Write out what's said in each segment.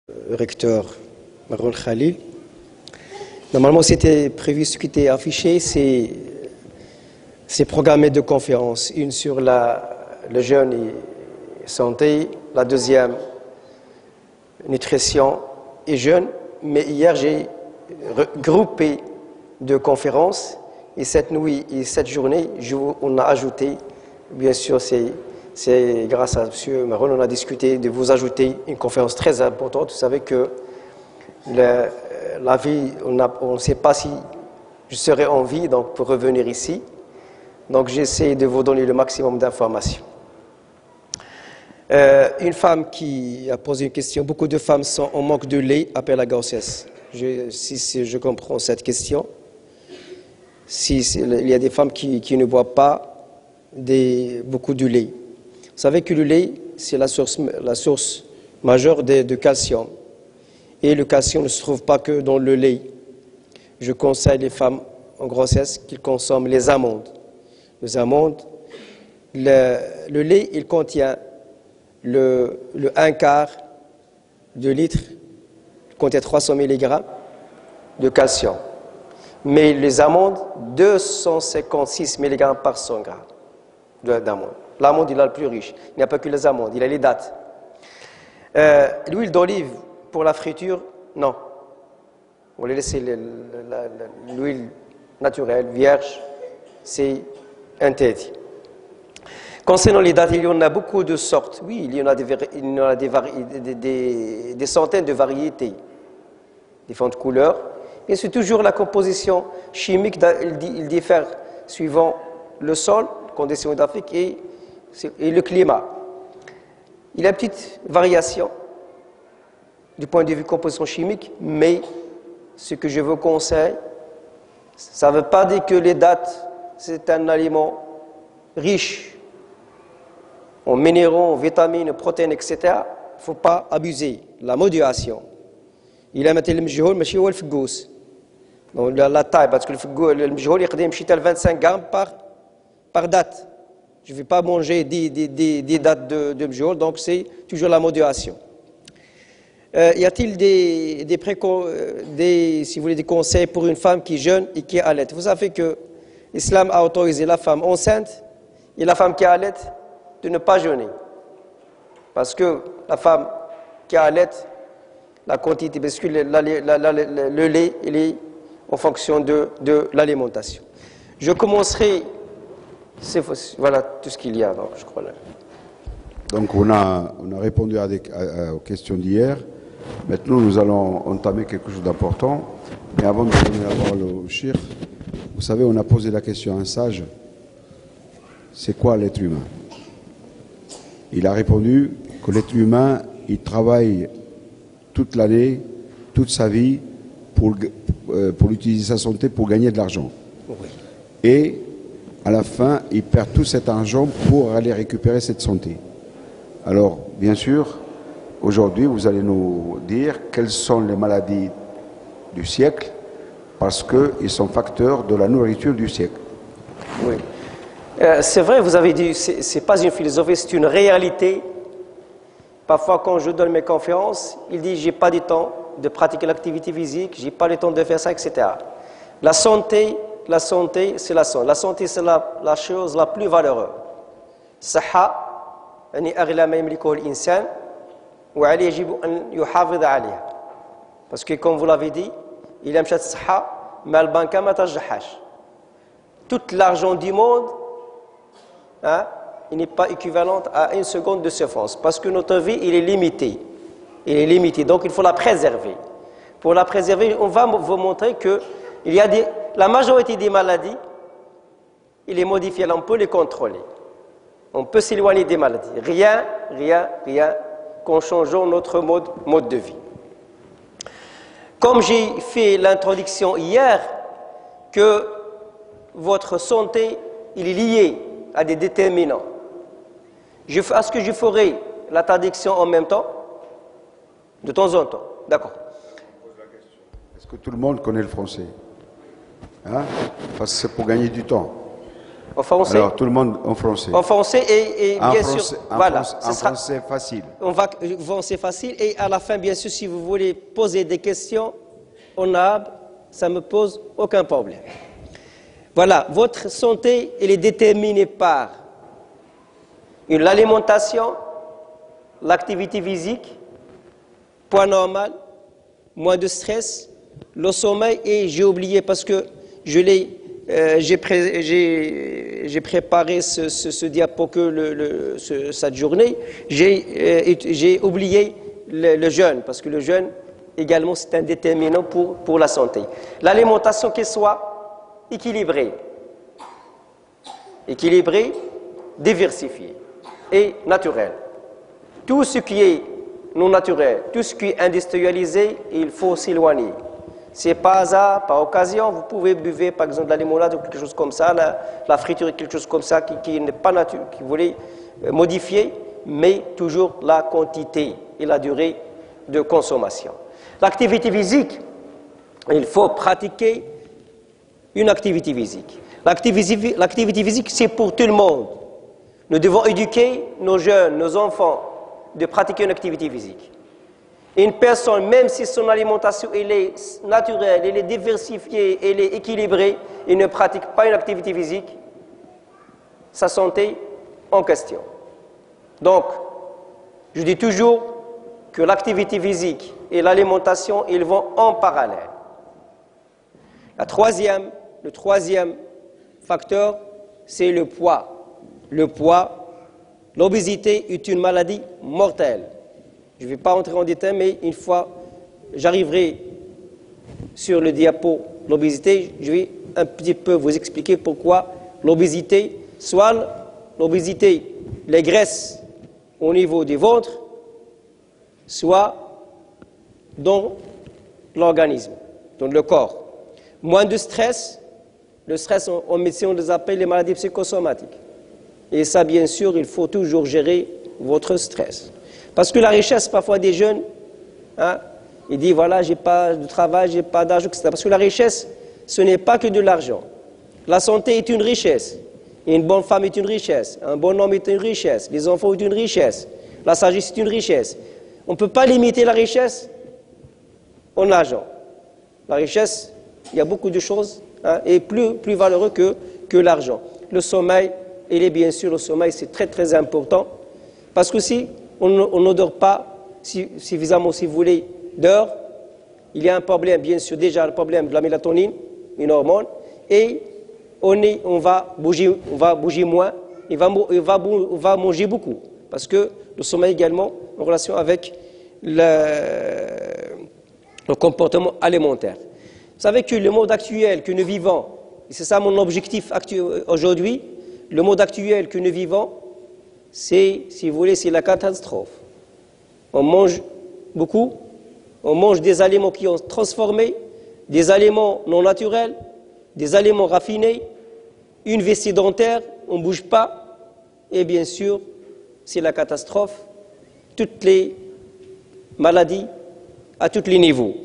recteur Maroun Khalil. Normalement, c'était prévu, ce qui était affiché, c'est programmé de conférences. Une sur le jeûne et santé, la deuxième, nutrition et jeûne. Mais hier, j'ai regroupé deux conférences et cette nuit et cette journée, on a ajouté, bien sûr, c'est grâce à M. Maroun, on a discuté de vous ajouter une conférence très importante. Vous savez que la vie, on ne sait pas si je serai en vie donc pour revenir ici. Donc j'essaie de vous donner le maximum d'informations. Une femme qui a posé une question, beaucoup de femmes sont en manque de lait après la grossesse. Si je comprends cette question, il y a des femmes qui ne boivent pas beaucoup de lait. Vous savez que le lait, c'est la source majeure de calcium. Et le calcium ne se trouve pas que dans le lait. Je conseille les femmes en grossesse qu'ils consomment les amandes. Les amandes, le lait, il contient le 1/4 de litre, il contient 300 mg de calcium. Mais les amandes, 256 mg par 100 g d'amandes. L'amande, il est le plus riche. Il n'y a pas que les amandes, il y a les dattes. L'huile d'olive pour la friture, non. On va laisser l'huile naturelle, vierge, c'est interdit. Concernant les dattes, il y en a beaucoup de sortes. Oui, il y en a des centaines de variétés, différentes couleurs. Et c'est toujours la composition chimique, il diffère suivant le sol, conditions d'Afrique et le climat. Il y a une petite variation du point de vue composition chimique, mais ce que je vous conseille, ça ne veut pas dire que les dattes, c'est un aliment riche en minéraux, en vitamines, en protéines, etc. Il ne faut pas abuser. La modération. Il y a مثلا المجهول ماشي هو الفقوس. La taille, parce que le مجهول يقدر يمشي حتى 25 grammes par date. Je ne vais pas manger des dates de mjol, donc c'est toujours la modération. Y a-t-il si vous voulez, des conseils pour une femme qui jeûne et qui allaite? Vous savez que l'islam a autorisé la femme enceinte et la femme qui allaite de ne pas jeûner. Parce que la femme qui allaite, la quantité, parce que le lait, il est en fonction de l'alimentation. Je commencerai. Voilà tout ce qu'il y a, donc, je crois. Là. Donc on a répondu aux questions d'hier. Maintenant, nous allons entamer quelque chose d'important. Mais avant de donner la parole au Cheikh, vous savez, on a posé la question à un sage. C'est quoi l'être humain? Il a répondu que l'être humain, il travaille toute l'année, toute sa vie, pour utiliser sa santé pour gagner de l'argent. Oui. Et à la fin, il perd tout cet argent pour aller récupérer cette santé. Alors, bien sûr, aujourd'hui, vous allez nous dire quelles sont les maladies du siècle, parce qu'ils sont facteurs de la nourriture du siècle. Oui. C'est vrai, vous avez dit, ce n'est pas une philosophie, c'est une réalité. Parfois, quand je donne mes conférences, il dit, j'ai pas du temps de pratiquer l'activité physique, j'ai pas le temps de faire ça, etc. La santé, c'est la santé. La santé, c'est la chose la plus valeureuse. Saha, parce que comme vous l'avez dit, il aime cette saha, mais le banque tout l'argent du monde, il n'est pas équivalent à une seconde de souffrance, parce que notre vie, il est limité. Il est limité, donc il faut la préserver. Pour la préserver, on va vous montrer que la majorité des maladies, il est modifié, on peut les contrôler. On peut s'éloigner des maladies. Rien qu'en changeant notre mode de vie. Comme j'ai fait l'introduction hier, que votre santé, il est lié à des déterminants. Est-ce que je ferai la traduction en même temps? De temps en temps. D'accord. Est-ce que tout le monde connaît le français? Parce que c'est pour gagner du temps. En français. Alors, tout le monde en français. En français et bien sûr, voilà. En français facile. On va c'est facile. Et à la fin, bien sûr, si vous voulez poser des questions en arabe, ça ne me pose aucun problème. Voilà, votre santé, elle est déterminée par l'alimentation, l'activité physique, poids normal, moins de stress, le sommeil, et j'ai oublié parce que j'ai préparé ce diapo que cette journée, j'ai oublié le jeûne, parce que le jeûne également c'est un déterminant pour la santé. L'alimentation qu'elle soit équilibrée, diversifiée et naturelle. Tout ce qui est non naturel, tout ce qui est industrialisé, il faut s'éloigner. C'est pas hasard, par occasion, vous pouvez buver par exemple de la limonade ou quelque chose comme ça, la friture, quelque chose comme ça qui n'est pas naturel, qui voulait modifier, mais toujours la quantité et la durée de consommation. L'activité physique, il faut pratiquer une activité physique. L'activité physique, c'est pour tout le monde. Nous devons éduquer nos jeunes, nos enfants, de pratiquer une activité physique. Une personne, même si son alimentation elle est naturelle, elle est diversifiée, elle est équilibrée, et ne pratique pas une activité physique, sa santé en question. Donc, je dis toujours que l'activité physique et l'alimentation, ils vont en parallèle. Le troisième facteur, c'est le poids. Le poids, l'obésité est une maladie mortelle. Je ne vais pas entrer en détail, mais une fois j'arriverai sur le diapo l'obésité, je vais un petit peu vous expliquer pourquoi l'obésité, soit l'obésité, les graisses au niveau du ventre, soit dans l'organisme, dans le corps. Moins de stress, le stress en médecine on les appelle les maladies psychosomatiques. Et ça, bien sûr, il faut toujours gérer votre stress. Parce que la richesse, parfois, des jeunes, ils disent, voilà, j'ai pas de travail, j'ai pas d'argent, etc. Parce que la richesse, ce n'est pas que de l'argent. La santé est une richesse. Une bonne femme est une richesse. Un bon homme est une richesse. Les enfants sont une richesse. La sagesse est une richesse. On ne peut pas limiter la richesse en argent. La richesse, il y a beaucoup de choses, et plus valeureux que l'argent. Le sommeil, bien sûr, le sommeil, c'est très, très important. Parce que si on ne dort pas suffisamment, si vous voulez, d'heures, il y a un problème, bien sûr, déjà le problème de la mélatonine, une hormone, et on va bouger moins, on va manger beaucoup. Parce que le sommeil également en relation avec le comportement alimentaire. Vous savez que le monde actuel que nous vivons, et c'est ça mon objectif aujourd'hui, le monde actuel que nous vivons, c'est, si vous voulez, c'est la catastrophe. On mange beaucoup, on mange des aliments qui ont transformé, des aliments non naturels, des aliments raffinés, une vie sédentaire, on ne bouge pas, et bien sûr, c'est la catastrophe. Toutes les maladies à tous les niveaux.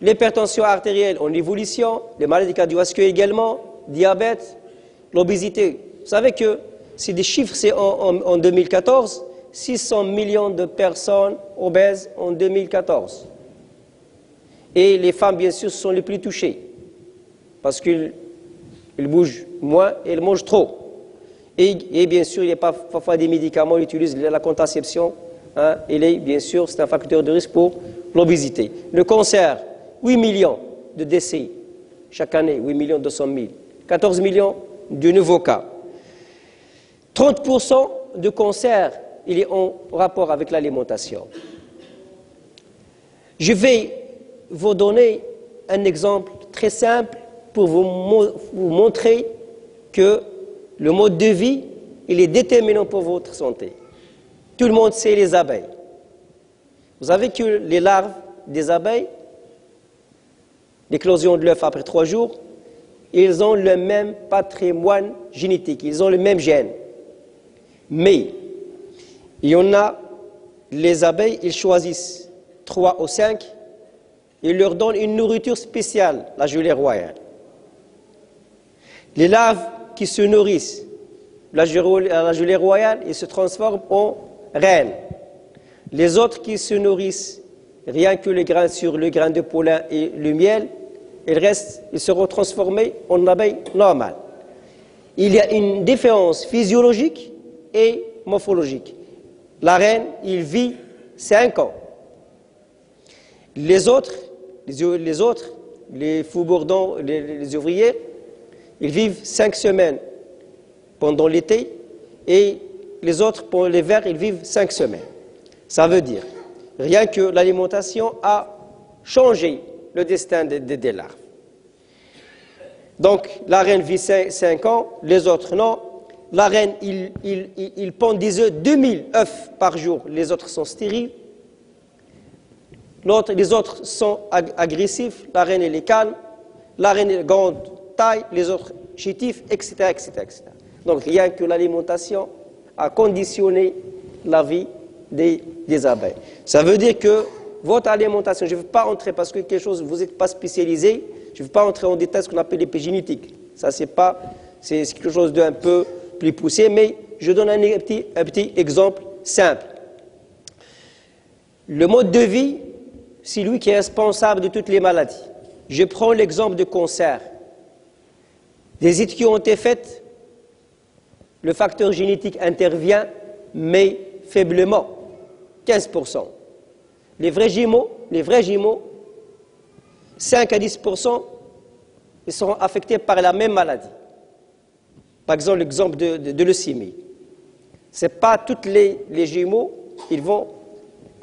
L'hypertension artérielle en évolution, les maladies cardiovasculaires également, diabète, l'obésité. Vous savez que c'est des chiffres, c'est en 2014, 600 millions de personnes obèses en 2014. Et les femmes, bien sûr, sont les plus touchées, parce qu'elles bougent moins et elles mangent trop. Et bien sûr, il n'y a pas parfois des médicaments, ils utilisent la contraception, bien sûr, c'est un facteur de risque pour l'obésité. Le cancer, 8 millions de décès chaque année, 8 millions 200 000, 14 millions de nouveaux cas. 30% de cancer, il est en rapport avec l'alimentation. Je vais vous donner un exemple très simple pour vous montrer que le mode de vie, il est déterminant pour votre santé. Tout le monde sait les abeilles. Vous savez que les larves des abeilles, l'éclosion de l'œuf après 3 jours, ils ont le même patrimoine génétique, ils ont le même gène. Mais, il y en a, les abeilles, ils choisissent 3 ou 5, ils leur donnent une nourriture spéciale, la gelée royale. Les larves qui se nourrissent la gelée royale, ils se transforment en reines. Les autres qui se nourrissent rien que les grains sur le grain de pollen et le miel, ils seront transformés en abeilles normales. Il y a une différence physiologique et morphologique. La reine, il vit 5 ans. Les autres, les fous-bourdons, les ouvriers, ils vivent 5 semaines pendant l'été et les autres, pour l'hiver, ils vivent 5 semaines. Ça veut dire, rien que l'alimentation a changé le destin des larves. Donc, la reine vit 5 ans, les autres non. La reine, il pond des œufs, 2000 œufs par jour, les autres sont stériles. Les autres sont agressifs, la reine elle est calme, la reine est grande taille, les autres chétifs, etc., etc., etc. Donc rien que l'alimentation a conditionné la vie des abeilles. Ça veut dire que votre alimentation, je ne veux pas entrer parce que quelque chose, vous n'êtes pas spécialisé, je ne veux pas entrer en détail ce qu'on appelle l'épigénétique. Ça c'est quelque chose d'un peu plus poussé, mais je donne un petit exemple simple. Le mode de vie, c'est lui qui est responsable de toutes les maladies. Je prends l'exemple du cancer. Des études qui ont été faites, le facteur génétique intervient, mais faiblement, 15%. Les vrais jumeaux, 5 à 10%, ils seront affectés par la même maladie. Par exemple, l'exemple de leucémie. Ce n'est pas tous les jumeaux,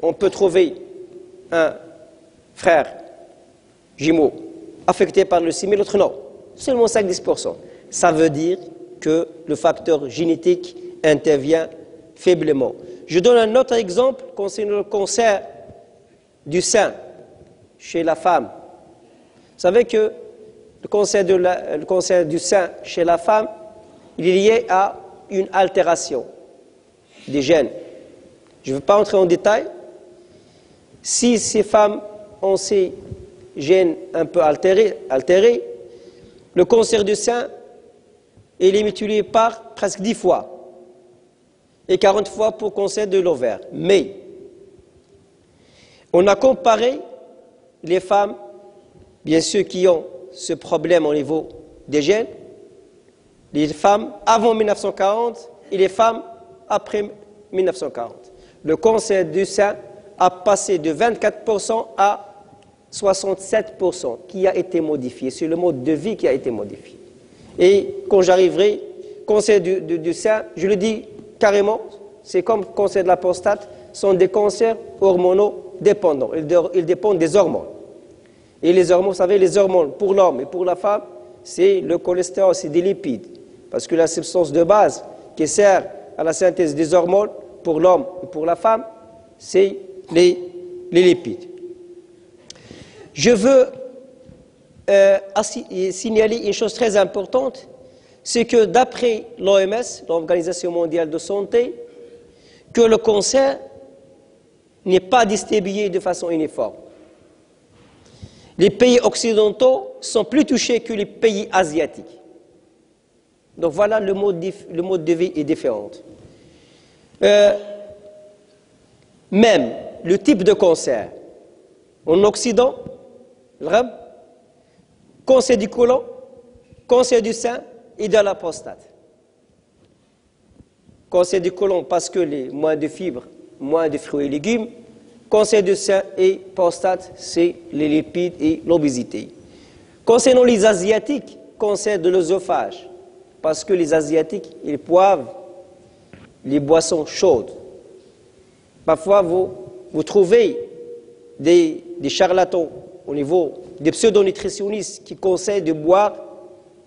on peut trouver un frère jumeau affecté par le leucémie, l'autre non. Seulement 5-10%. Ça veut dire que le facteur génétique intervient faiblement. Je donne un autre exemple concernant le cancer du sein chez la femme. Vous savez que le cancer du sein chez la femme, il est lié à une altération des gènes. Je ne veux pas entrer en détail. Si ces femmes ont ces gènes un peu altérés, le cancer du sein est multiplié par presque 10 fois et 40 fois pour le cancer de l'ovaire. Mais on a comparé les femmes, bien sûr, qui ont ce problème au niveau des gènes, les femmes avant 1940 et les femmes après 1940. Le cancer du sein a passé de 24% à 67% qui a été modifié. C'est le mode de vie qui a été modifié. Et quand j'arriverai, cancer du sein, je le dis carrément, c'est comme le cancer de la prostate, sont des cancers hormonaux dépendants. Ils dépendent des hormones. Et les hormones, vous savez, les hormones pour l'homme et pour la femme, c'est le cholestérol, c'est des lipides. Parce que la substance de base qui sert à la synthèse des hormones pour l'homme et pour la femme, c'est les lipides. Je veux signaler une chose très importante, c'est que d'après l'OMS, l'Organisation mondiale de santé, que le cancer n'est pas distribué de façon uniforme. Les pays occidentaux sont plus touchés que les pays asiatiques. Donc voilà, le mode de vie est différent. Même le type de cancer, en Occident, cancer du côlon, cancer du sein et de la prostate. Cancer du côlon parce que moins de fibres, moins de fruits et légumes. Cancer du sein et prostate, c'est les lipides et l'obésité. Concernant les Asiatiques, cancer de l'œsophage, parce que les Asiatiques, ils boivent les boissons chaudes. Parfois, vous trouvez des charlatans au niveau des pseudo-nutritionnistes qui conseillent de boire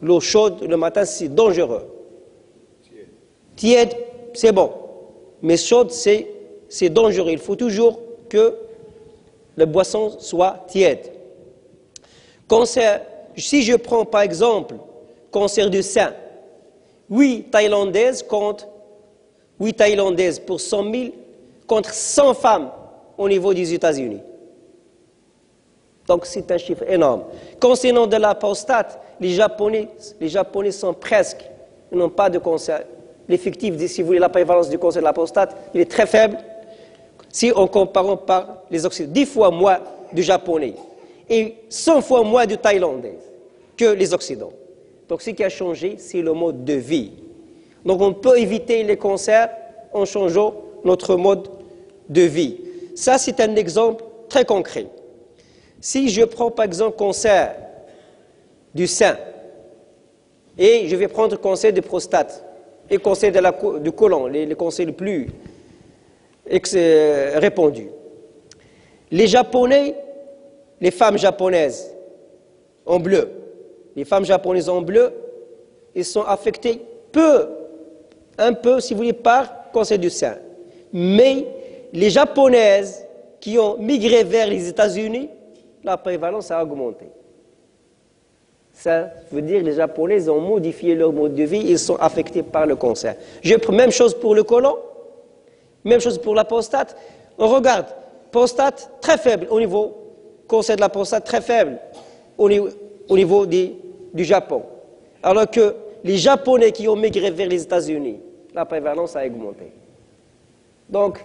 l'eau chaude le matin, c'est dangereux. Tiède, c'est bon, mais chaude, c'est dangereux. Il faut toujours que la boisson soit tiède. Cancer, si je prends par exemple cancer du sein, 8 Thaïlandaises pour 100 000 contre 100 femmes au niveau des États-Unis. Donc c'est un chiffre énorme. Concernant de la prostate, les Japonais sont presque, ils n'ont pas de cancer. L'effectif, si vous voulez, la prévalence du cancer de la prostate, il est très faible si on compare par les Occidentaux. 10 fois moins de Japonais et 100 fois moins de Thaïlandais que les Occidentaux. Donc ce qui a changé, c'est le mode de vie. Donc on peut éviter les cancers en changeant notre mode de vie. Ça, c'est un exemple très concret. Si je prends par exemple cancer du sein, et je vais prendre cancer de prostate, et cancer du côlon, les cancers les plus répandus. Les Japonais, les femmes japonaises en bleu, les femmes japonaises en bleu, elles sont affectées un peu, si vous voulez, par cancer du sein. Mais les Japonaises qui ont migré vers les États-Unis, la prévalence a augmenté. Ça veut dire que les Japonais ont modifié leur mode de vie, ils sont affectés par le cancer. Même chose pour le côlon, même chose pour la prostate. On regarde, prostate très faible au niveau, cancer de la prostate très faible au niveau du Japon. Alors que les Japonais qui ont migré vers les États-Unis, la prévalence a augmenté. Donc,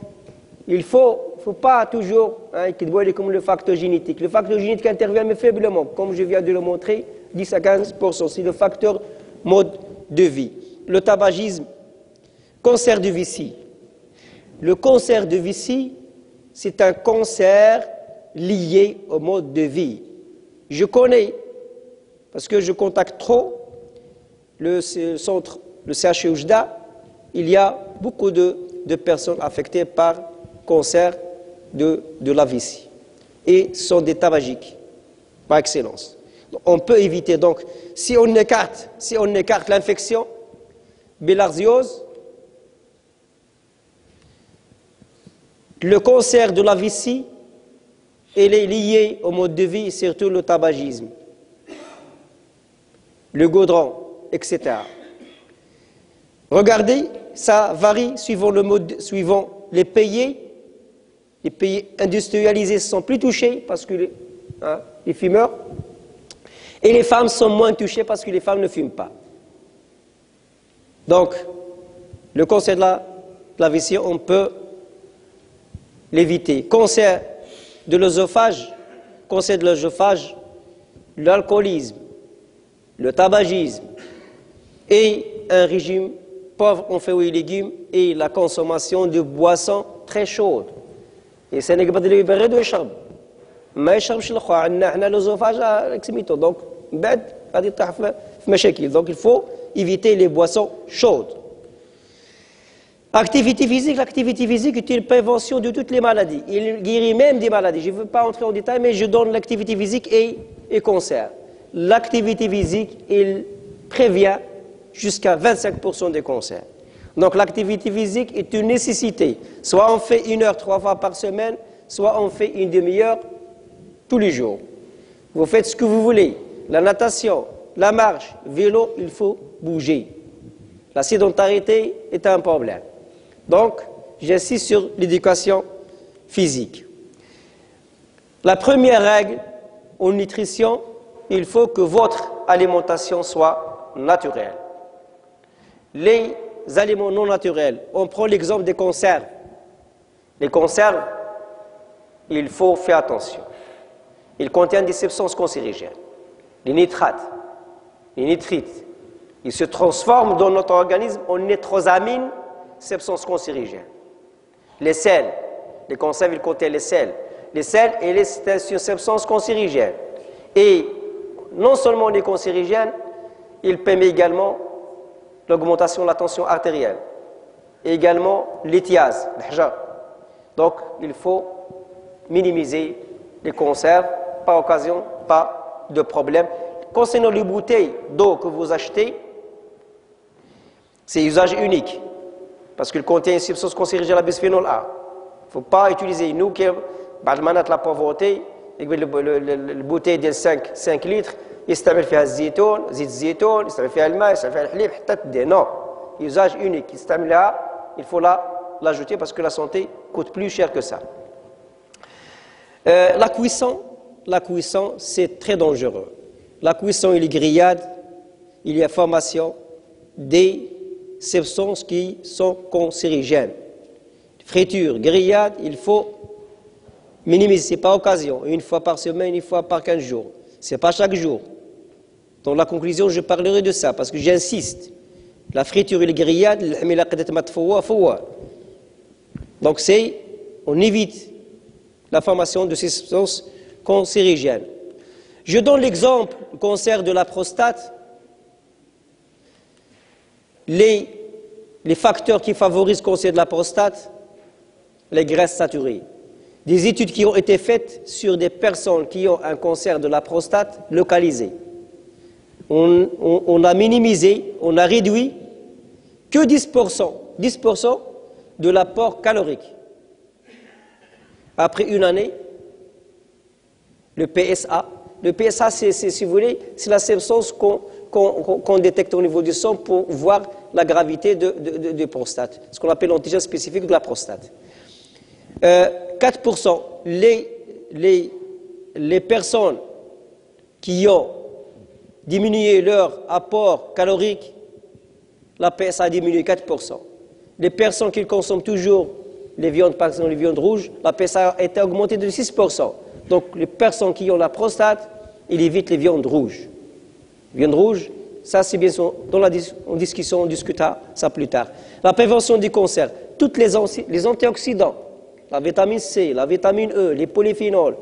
il ne faut pas toujours qu'il voit comme le facteur génétique. Le facteur génétique intervient mais faiblement, comme je viens de le montrer, 10 à 15%. C'est le facteur mode de vie. Le tabagisme, cancer du vessie. Le cancer du vessie, c'est un cancer lié au mode de vie. Je connais, parce que je contacte trop le centre, le CHU Oujda, il y a beaucoup de personnes affectées par cancer de la vessie. Et ce sont des tabagiques, par excellence. On peut éviter, donc, si on écarte l'infection, bilharziose, le cancer de la vessie, il est lié au mode de vie, surtout le tabagisme, le goudron, etc. Regardez, ça varie suivant les pays. Les pays industrialisés sont plus touchés parce que les fumeurs, et les femmes sont moins touchées parce que les femmes ne fument pas. Donc, le cancer de la vessie, on peut l'éviter. Cancer de l'œsophage, l'alcoolisme, le tabagisme et un régime pauvre en fruits et légumes et la consommation de boissons très chaudes. Et c'est نقبض اللي يبرد ويشرب ما يشربش الاخر عندنا احنا لوزوفاج اكسميتو دونك من بعد غادي يطيح في مشاكل. Donc il faut éviter les boissons chaudes. L'activité physique est une prévention de toutes les maladies. Il guérit même des maladies. Je ne veux pas entrer en détail, mais je donne l'activité physique et cancer. L'activité physique, il prévient jusqu'à 25% des cancers. Donc l'activité physique est une nécessité. Soit on fait 1 heure 3 fois par semaine, soit on fait une demi-heure tous les jours. Vous faites ce que vous voulez. La natation, la marche, vélo, il faut bouger. La sédentarité est un problème. Donc, j'insiste sur l'éducation physique. La première règle en nutrition, il faut que votre alimentation soit naturelle. Les aliments non naturels, on prend l'exemple des conserves. Les conserves, il faut faire attention. Ils contiennent des substances cancérigènes. Les nitrates, les nitrites, ils se transforment dans notre organisme en nitrosamines, substances cancérigènes. Les sels, les conserves, ils contiennent les sels. Les sels, c'est une substance cancérigène. Et non seulement les cancérigènes, ils permettent également l'augmentation de la tension artérielle. Et également l'étiase, l'hjar. Donc, il faut minimiser les conserves, par occasion, pas de problème. Concernant les bouteilles d'eau que vous achetez, c'est usage unique, parce qu'il contient une substance cancérigène, la bisphénol A. Il ne faut pas utiliser, nous qui avons la pauvreté, la bouteille de 5 litres, يستعمل فيها الزيتون زيت الزيتون يستعمل فيها الماء يستعمل فيها الحليب حتى تدي non usage unique يستعملها il faut l'ajouter parce que la santé coûte plus cher que ça. La la cuisson, c'est très dangereux. La cuisson et les grillades, il y a formation des substances qui sont cancérigènes. Friture, grillade, il faut minimiser, ce n'est pas occasion. Une fois par semaine, une fois par 15 jours. Ce n'est pas chaque jour. Dans la conclusion, je parlerai de ça, parce que j'insiste. La friture et les grillades, donc on évite la formation de ces substances cancérigènes. Je donne l'exemple du cancer de la prostate. Les facteurs qui favorisent le cancer de la prostate, les graisses saturées. Des études qui ont été faites sur des personnes qui ont un cancer de la prostate localisé. On a minimisé, on a réduit que 10% de l'apport calorique. Après une année, le PSA, si vous voulez, c'est la substance qu'on détecte au niveau du sang pour voir la gravité de prostate, ce qu'on appelle l'antigène spécifique de la prostate. 4%, les personnes qui ont diminué leur apport calorique, la PSA a diminué 4%. Les personnes qui consomment toujours les viandes, par exemple les viandes rouges, la PSA a été augmentée de 6%. Donc les personnes qui ont la prostate, ils évitent les viandes rouges. Les viandes rouges, ça c'est bien sûr, dans la discussion, on discutera ça plus tard. La prévention du cancer, tous les antioxydants, la vitamine C, la vitamine E, les polyphénols,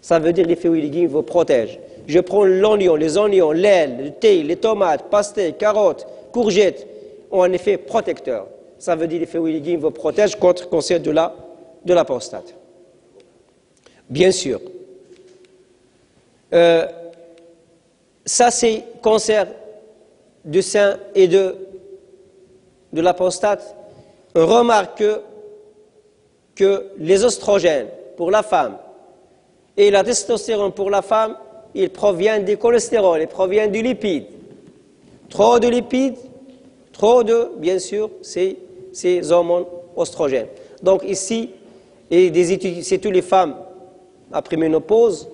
ça veut dire les fruits et légumes vous protègent. Je prends l'oignon, les oignons, l'aile, le thé, les tomates, pastèques, carottes, courgettes, ont un effet protecteur. Ça veut dire les fruits et légumes vous protègent contre le cancer de la prostate. Bien sûr. Ça c'est cancer du sein et de la prostate. On remarque que les oestrogènes pour la femme et la testostérone pour la femme, ils proviennent du cholestérol, ils proviennent du lipide. Trop de lipides, bien sûr, ces hormones oestrogènes. Donc ici, et des études, c'est toutes les femmes après ménopause,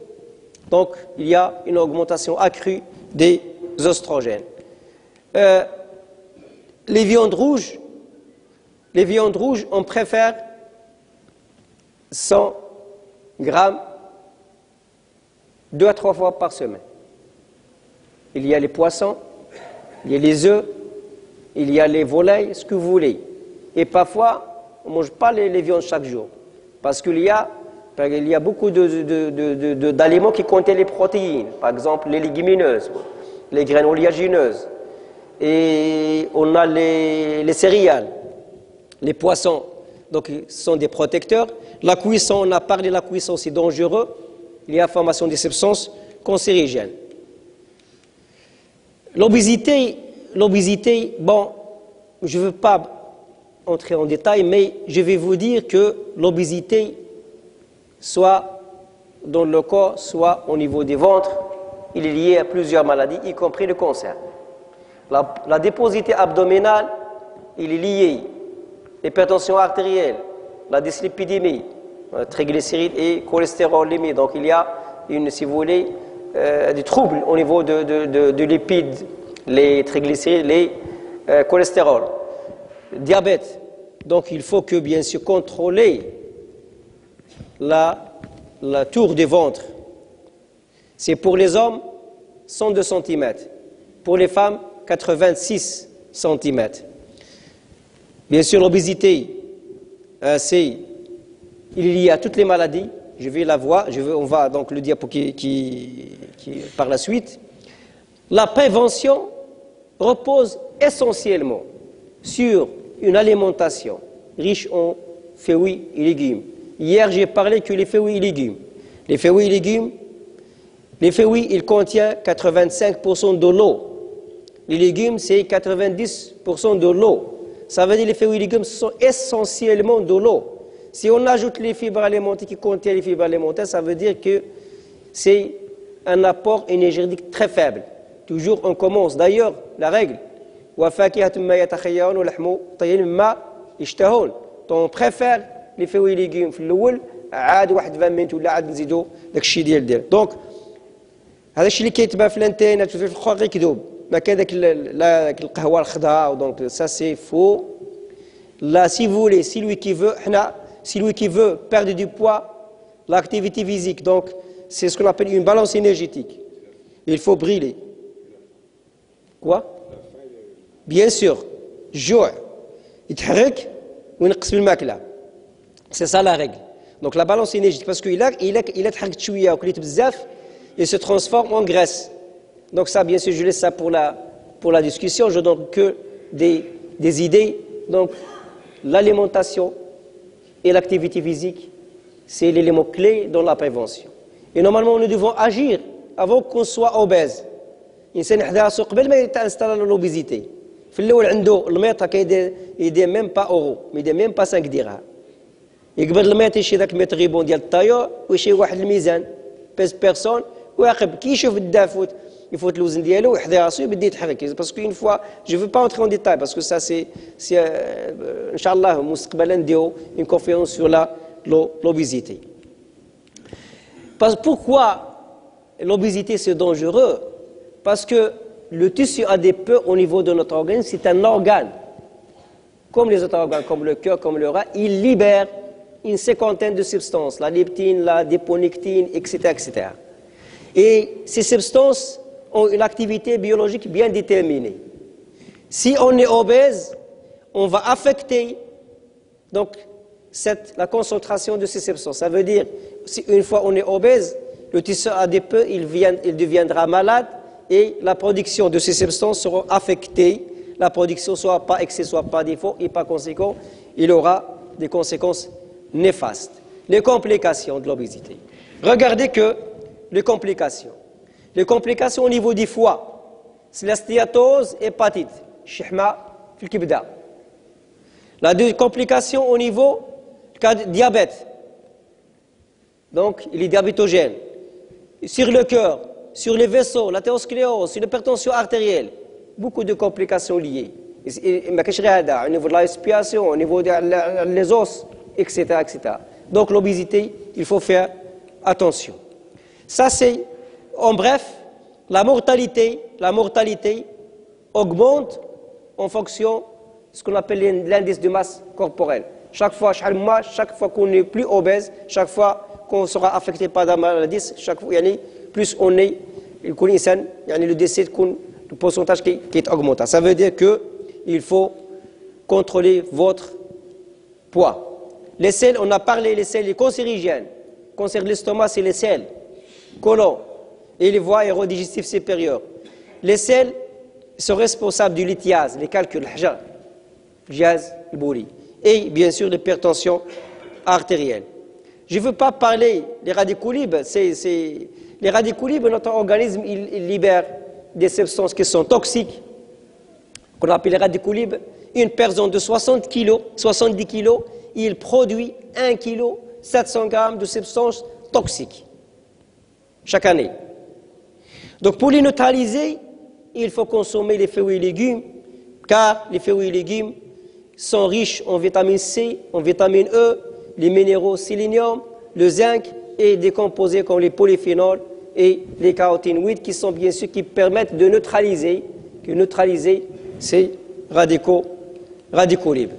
donc il y a une augmentation accrue des oestrogènes. Les viandes rouges, on préfère 100 grammes 2 à 3 fois par semaine. Il y a les poissons, il y a les œufs, il y a les volailles, ce que vous voulez. Et parfois, on ne mange pas les viandes chaque jour. Parce qu'il y a beaucoup d'aliments qui contiennent les protéines. Par exemple, les légumineuses, les graines oléagineuses. Et on a les céréales, les poissons. Donc, ce sont des protecteurs. La cuisson, on a parlé de la cuisson, c'est dangereux. Il y a formation des substances cancérigènes. L'obésité, bon, je ne veux pas entrer en détail, mais je vais vous dire que l'obésité, soit dans le corps, soit au niveau des ventres, il est lié à plusieurs maladies, y compris le cancer. La déposité abdominale, il est lié à l'hypertension artérielle, la dyslipidémie, triglycérides et cholestérolémie. Donc il y a, si vous voulez, des troubles au niveau de lipides, les triglycérides, les cholestérol. Diabète. Donc il faut que, bien sûr, contrôler la tour du ventre. C'est pour les hommes 102 cm. Pour les femmes, 86 cm. Bien sûr, l'obésité, il est lié à toutes les maladies. Je vais la voir, on va donc le dire pour par la suite. La prévention repose essentiellement sur une alimentation riche en fruits et légumes. Hier, j'ai parlé que les fruits et légumes. Les fruits et légumes, ils contiennent 85% de l'eau. Les légumes, c'est 90% de l'eau. Ça veut dire que les fruits et légumes sont essentiellement de l'eau. Si on ajoute les fibres alimentaires qui contiennent les fibres alimentaires, ça veut dire que c'est un apport énergétique très faible. Toujours, on commence. D'ailleurs, la règle, on préfère les fruits et légumes عاد واحد 20 مينت ولا عاد نزيدوا داك الشيء ديال دونك هذا الشيء اللي كيتباع في الانترنت وفي الاخر غير كذوب ما كاين داك القهوه الخضراء دونك سا سي فو لا سي فولي سي لوي كي فو حنا سي لوي كي فو perdre du poids l'activité physique donc c'est ce qu'on appelle une balance énergétique il faut briller quoi bien sûr جوع يتحرك وينقص بالماكله c'est ça la règle donc la balance énergétique parce que il a تحركت شويه وكليت بزاف il se transforme en graisse donc ça bien sûr je laisse ça pour la discussion je donne que des idées donc l'alimentation et l'activité physique c'est l'élément clé dans la prévention et normalement nous devons agir avant qu'on soit obèse الانسان يحضر راسو قبل ما يتانستال l'obésité في الاول عنده الميط كيدير ميم با اورو ميدير ميم با 5 درهم يقبل الميط يشري ذاك الميط غيبون ديال الطايور ويشري واحد الميزان بيس بيرسون ويعقب كي يشوف الدافوت يفوت الوزن ديالو ويحضر راسو يبدا يتحرك باسكو اون فوا جو فو با اونتري اون ديتاي باسكو سا سي ان شاء الله مستقبلا نديرو اون كونفيرونس سور l'obésité pourquoi l'obésité c'est dangereux parce que le tissu adipeux au niveau de notre organisme, c'est un organe. Comme les autres organes, comme le cœur, comme le rein, il libère une cinquantaine de substances, la leptine, la déponectine, etc., etc. Et ces substances ont une activité biologique bien déterminée. Si on est obèse, on va affecter donc, la concentration de ces substances. Ça veut dire, si une fois on est obèse, le tissu adipeux, il deviendra malade, et la production de ces substances sera affectée, la production soit pas excès, soit pas défaut, et par conséquent, il aura des conséquences néfastes. Les complications de l'obésité. Regardez que les complications au niveau du foie, c'est la stéatose, hépatite, shihma, fil kibda. La deuxième complication au niveau du diabète, donc il est diabétogène. Sur le cœur, sur les vaisseaux, l'athérosclérose, sur l'hypertension artérielle, beaucoup de complications liées. Au niveau de la respiration, au niveau des os, etc., etc. Donc l'obésité, il faut faire attention. Ça c'est, en bref, la mortalité augmente en fonction de ce qu'on appelle l'indice de masse corporelle. Chaque fois qu'on est plus obèse, chaque fois qu'on sera affecté par la maladie, chaque fois, plus on est, le décès, le pourcentage qui est augmenté. Ça veut dire qu'il faut contrôler votre poids. Les selles, on a parlé, les selles, les cancérigènes. Le cancer de l'estomac, c'est les selles, côlon et les voies aérodigestives supérieures. Les selles sont responsables du lithiase, les calculs, le gaz, le bourri. Et bien sûr, l'hypertension artérielle. Je ne veux pas parler des radicaux libres, les radicaux libres, notre organisme, il libère des substances qui sont toxiques, qu'on appelle les radicaux libres. Une personne de 70 kg, il produit 1 kg, 700 grammes de substances toxiques chaque année. Donc pour les neutraliser, il faut consommer les fruits et légumes, car les fruits et légumes sont riches en vitamine C, en vitamine E, les minéraux sélénium, le zinc et des composés comme les polyphénols et les caroténoïdes qui sont bien sûr qui permettent de neutraliser ces radicaux libres.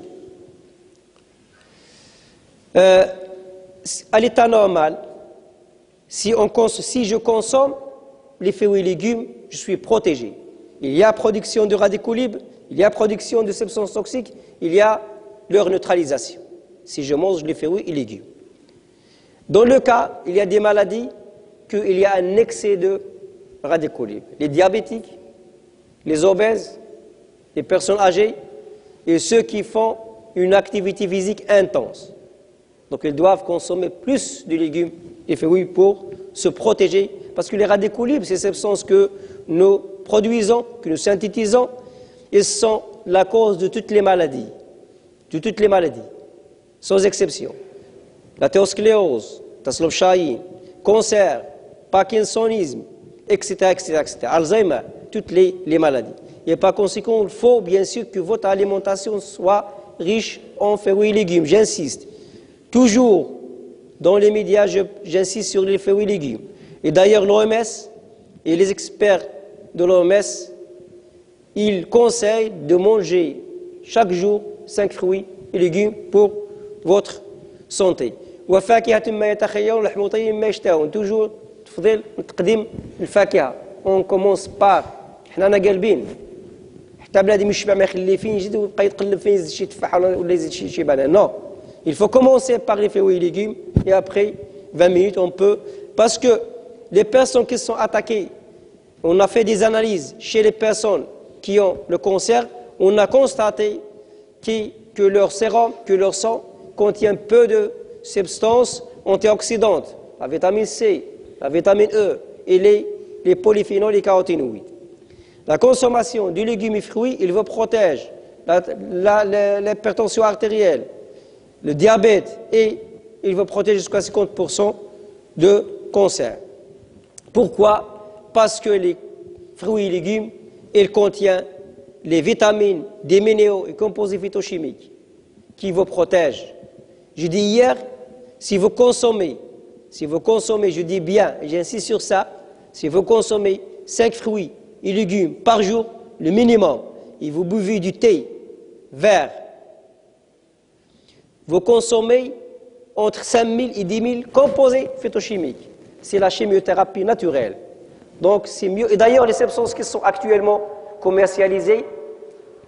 À l'état normal, si je consomme les fruits et légumes, je suis protégé. Il y a production de radicaux libres, il y a production de substances toxiques, il y a leur neutralisation. Si je mange les fruits et légumes. Dans le cas, il y a des maladies qu'il y a un excès de radicaux libres. Les diabétiques, les obèses, les personnes âgées et ceux qui font une activité physique intense. Donc ils doivent consommer plus de légumes et fruits pour se protéger. Parce que les radicaux libres, ces substances que nous produisons, que nous synthétisons, ils sont la cause de toutes les maladies. De toutes les maladies. Sans exception. L'athérosclérose, Taslovchaï, cancer, Parkinsonisme, etc., etc., etc., Alzheimer, toutes les maladies. Et par conséquent, il faut bien sûr que votre alimentation soit riche en fruits et légumes. J'insiste. Toujours dans les médias, j'insiste sur les fruits et légumes. Et d'ailleurs, l'OMS et les experts de l'OMS, ils conseillent de manger chaque jour 5 fruits et légumes pour votre santé. Toujours تفضل تقديم الفاكهة. On commence par حنا قالبين حتى بنادم يشبع ما يخليه فين يجد ويبقى يتقلب فين يزيد شي تفاحة ولا يزيد شي بنان. Non, il faut commencer par les fruits et légumes et après 20 minutes on peut, parce que les personnes qui sont attaquées, on a fait des analyses chez les personnes qui ont le cancer, on a constaté que leur sérum, que leur sang contient peu de substances antioxydantes, la vitamine C, la vitamine E et les polyphénols et caroténoïdes. La consommation de légumes et fruits, il vous protège l'hypertension artérielle, le diabète et il vous protège jusqu'à 50% de cancer. Pourquoi? Parce que les fruits et légumes, ils contiennent les vitamines, des minéraux et composés phytochimiques qui vous protègent. Je dis hier, si vous consommez, je dis bien, et j'insiste sur ça, si vous consommez 5 fruits et légumes par jour, le minimum, et vous buvez du thé vert, vous consommez entre 5 000 et 10 000 composés phytochimiques. C'est la chimiothérapie naturelle. Donc c'est mieux. Et d'ailleurs, les substances qui sont actuellement commercialisées,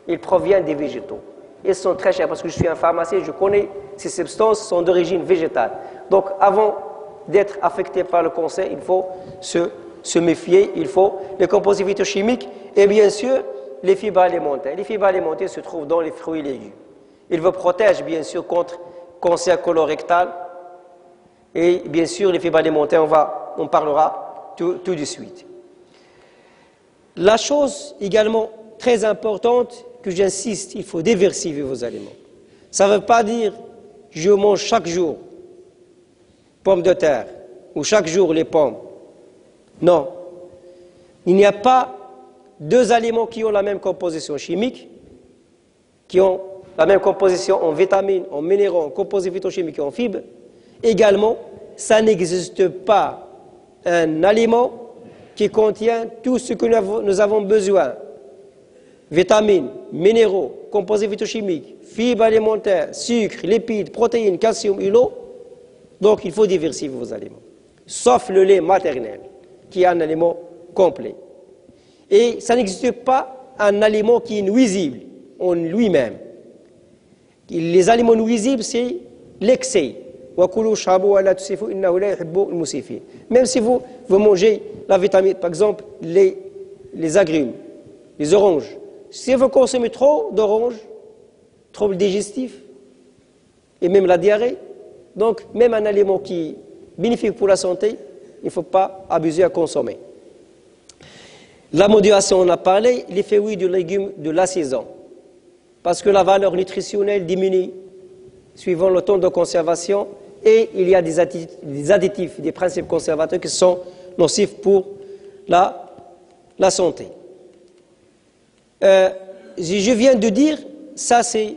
ils proviennent des végétaux. Ils sont très chers parce que je suis un pharmacien, je connais ces substances sont d'origine végétale. Donc avant d'être affecté par le cancer, il faut se méfier, il faut les composés phytochimiques et bien sûr les fibres alimentaires. Les fibres alimentaires se trouvent dans les fruits et légumes. Ils vous protègent bien sûr contre cancer colorectal et bien sûr les fibres alimentaires, on parlera tout de suite. La chose également très importante que j'insiste, il faut diversifier vos aliments. Ça ne veut pas dire je mange chaque jour pommes de terre ou chaque jour les pommes. Non. Il n'y a pas 2 aliments qui ont la même composition chimique, qui ont la même composition en vitamines, en minéraux, en composés phytochimiques et en fibres. Également, ça n'existe pas un aliment qui contient tout ce que nous avons besoin. Vitamines, minéraux, composés phytochimiques, fibres alimentaires, sucre, lipides, protéines, calcium et l'eau. Donc il faut diversifier vos aliments. Sauf le lait maternel, qui est un aliment complet. Et ça n'existe pas un aliment qui est nuisible en lui-même. Les aliments nuisibles, c'est l'excès. Même si vous mangez la vitamine, par exemple, les agrumes, les oranges. Si vous consommez trop d'oranges, troubles digestifs et même la diarrhée, donc même un aliment qui est bénéfique pour la santé, il ne faut pas abuser à consommer. La modération, on a parlé, les fruits et légumes de la saison, parce que la valeur nutritionnelle diminue suivant le temps de conservation et il y a des additifs, des principes conservateurs qui sont nocifs pour la santé. Je viens de dire, ça c'est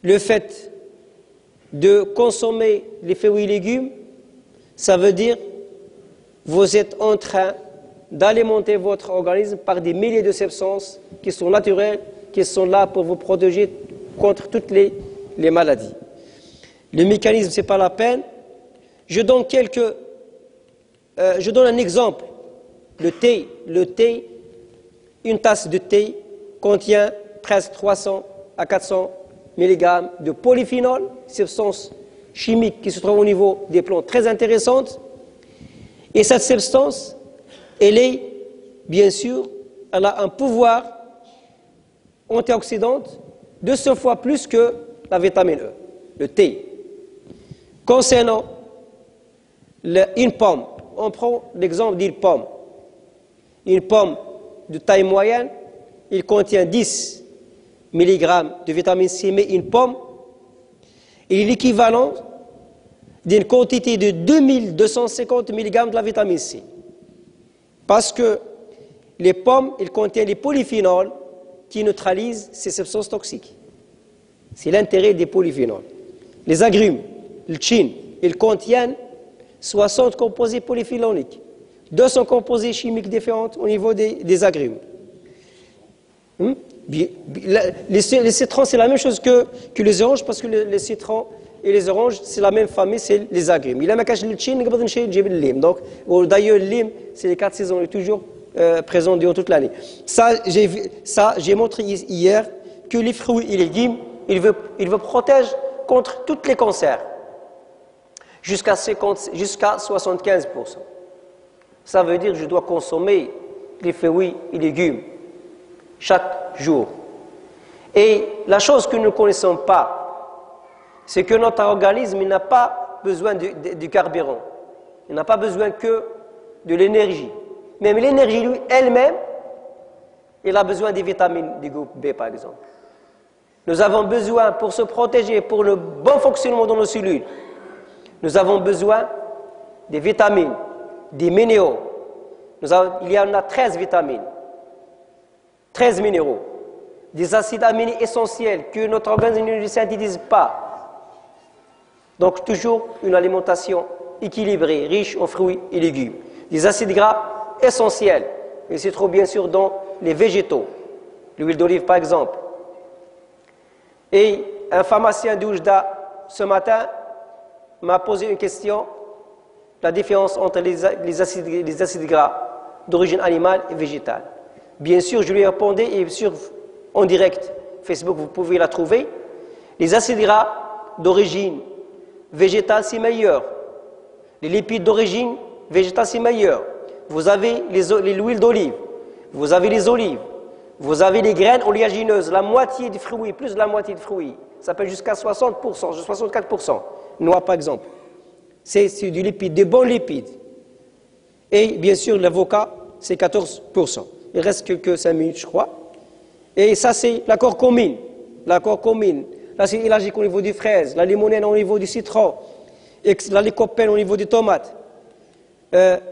le fait de consommer les fruits et légumes, ça veut dire vous êtes en train d'alimenter votre organisme par des milliers de substances qui sont naturelles, qui sont là pour vous protéger contre toutes les maladies. Le mécanisme, ce n'est pas la peine. Je donne un exemple. Le thé, une tasse de thé contient presque 300 à 400 mg de polyphénol, substance chimique qui se trouve au niveau des plantes très intéressante. Et cette substance, elle est, bien sûr, elle a un pouvoir antioxydant 200 fois plus que la vitamine E, le thé. Concernant une pomme, on prend l'exemple d'une pomme. Une pomme de taille moyenne, il contient 10 mg de vitamine C, mais une pomme est l'équivalent d'une quantité de 2250 mg de la vitamine C. Parce que les pommes, elles contiennent les polyphénols qui neutralisent ces substances toxiques. C'est l'intérêt des polyphénols. Les agrumes, le chin, ils contiennent 60 composés polyphénoliques, 200 composés chimiques différents au niveau des agrumes. Les citrons, c'est la même chose que les oranges, parce que les citrons et les oranges, c'est la même famille, c'est les agrumes. Il a donc, d'ailleurs, le lime, c'est les 4 saisons, il est toujours présent durant toute l'année. Ça, j'ai montré hier que les fruits et légumes, il veut protéger contre tous les cancers, jusqu'à 75%. Ça veut dire que je dois consommer les fruits et légumes chaque jour. Et la chose que nous ne connaissons pas, c'est que notre organisme n'a pas besoin du carburant. Il n'a pas besoin que de l'énergie. Même l'énergie, elle-même, elle a besoin des vitamines du groupe B, par exemple. Nous avons besoin, pour se protéger, pour le bon fonctionnement de nos cellules, nous avons besoin des vitamines, des minéraux. Il y en a 13 vitamines, 13 minéraux, des acides aminés essentiels que notre organisme ne synthétise pas. Donc, toujours une alimentation équilibrée, riche en fruits et légumes. Des acides gras essentiels, et se trouvent bien sûr dans les végétaux, l'huile d'olive par exemple. Et un pharmacien d'Oujda, ce matin, m'a posé une question, la différence entre les acides gras d'origine animale et végétale. Bien sûr, je lui ai répondu, et en direct, Facebook, vous pouvez la trouver. Les acides gras d'origine végétale, c'est meilleur. Les lipides d'origine végétale, c'est meilleur. Vous avez l'huile d'olive, vous avez les olives, vous avez les graines oléagineuses, la moitié des fruits, plus de la moitié des fruits. Ça peut jusqu'à 60%, 64%. Noix, par exemple. C'est du lipide, des bons lipides. Et bien sûr, l'avocat, c'est 14%. Il reste quelques 5 minutes, je crois. Et ça, c'est la curcumine. La curcumine, l'acide élagique au niveau des fraises, la limonène au niveau du citron, et la lycopène au niveau des tomates.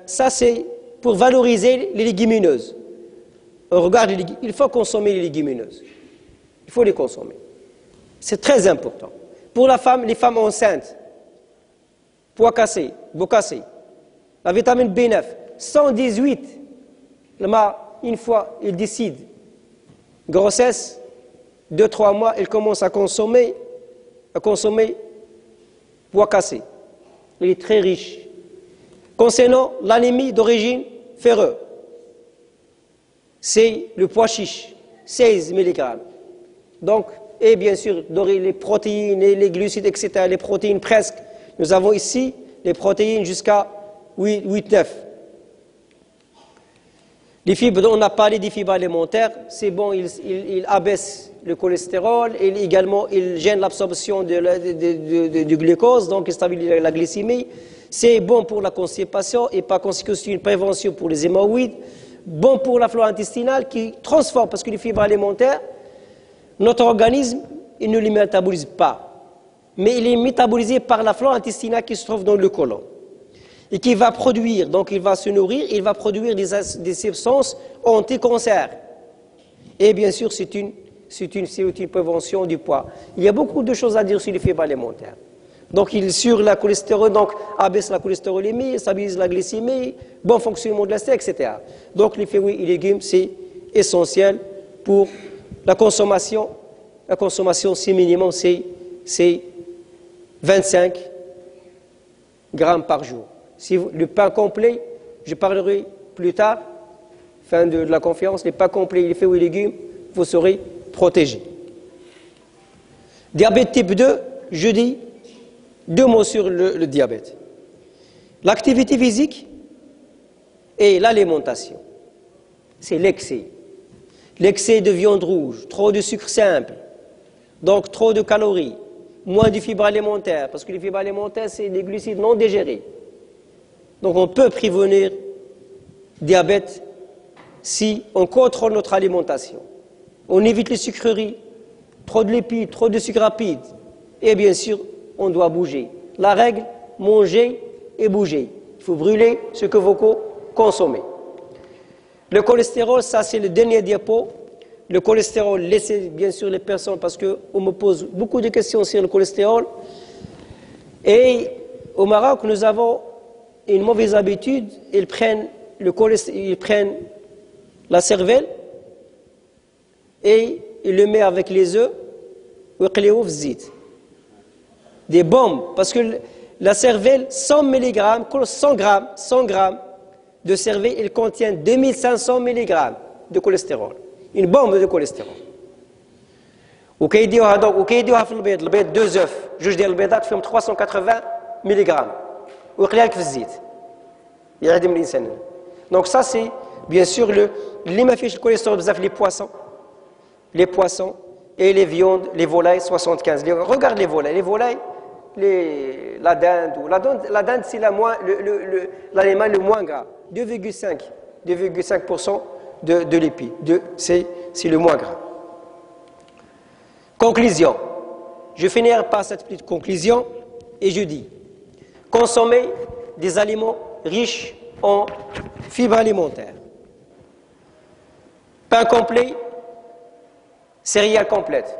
Ça, c'est pour valoriser les légumineuses. On regarde il faut consommer les légumineuses. Il faut les consommer. C'est très important. Pour la femme, les femmes enceintes, poids cassé, dos cassé, la vitamine B9, 118, une fois il décide, grossesse, 2-3 mois, il commence à consommer poids cassé. Il est très riche. Concernant l'anémie d'origine ferreuse, c'est le pois chiche, 16 mg. Donc, et bien sûr, les protéines, les glucides, etc., les protéines presque. Nous avons ici les protéines jusqu'à 8-9. Les fibres, on a parlé des fibres alimentaires, c'est bon, il abaisse le cholestérol, et également il gêne l'absorption du glucose, donc il stabilise la glycémie. C'est bon pour la constipation et par conséquent c'est une prévention pour les hémorroïdes. Bon pour la flore intestinale qui transforme, parce que les fibres alimentaires, notre organisme, il ne les métabolise pas. Mais il est métabolisé par la flore intestinale qui se trouve dans le côlon. Et qui va produire, donc il va se nourrir, il va produire des substances anti-cancer. Et bien sûr, c'est une prévention du poids. Il y a beaucoup de choses à dire sur les fibres alimentaires. Donc, sur la cholestérol, donc abaisse la cholestérolémie, stabilise la glycémie, bon fonctionnement de la etc. Donc, les fruits et légumes, c'est essentiel pour la consommation. La consommation, c'est minimum, c'est 25 grammes par jour. Si le pain complet, je parlerai plus tard, fin de la conférence, les pains complets, les fruits et légumes, vous serez protégés. Diabète type 2, je dis 2 mots sur le diabète. L'activité physique et l'alimentation. C'est l'excès. L'excès de viande rouge, trop de sucre simple, donc trop de calories, moins de fibres alimentaires, parce que les fibres alimentaires, c'est des glucides non digérés. Donc on peut prévenir le diabète si on contrôle notre alimentation. On évite les sucreries, trop de lipides, trop de sucre rapide. Et bien sûr, on doit bouger. La règle, manger et bouger. Il faut brûler ce que vous consommez. Le cholestérol, ça c'est le dernier diapo. Le cholestérol, laissez bien sûr les personnes parce qu'on me pose beaucoup de questions sur le cholestérol. Et au Maroc, nous avons une mauvaise habitude, ils prennent la cervelle et ils le mettent avec les œufs, des bombes, parce que la cervelle, 100 mg, 100 grammes de cervelle, il contient 2500 mg de cholestérol. Une bombe de cholestérol. وكيديوها donc وكيديوها في البيض 2 œufs جوج ديال البيضات فيهم 380 ملغ ويقليها لك في الزيت يعدم الانسان. Donc ça c'est bien sûr اللي ما فيش الكوليسترول بزاف les poissons et les viandes, les volailles 75. Regarde les volailles, la dinde c'est l'animal le moins gras, 2,5% de l'épi, c'est le moins gras. Conclusion. Je finirai par cette petite conclusion et je dis, consommer des aliments riches en fibres alimentaires, pain complet, céréales complètes,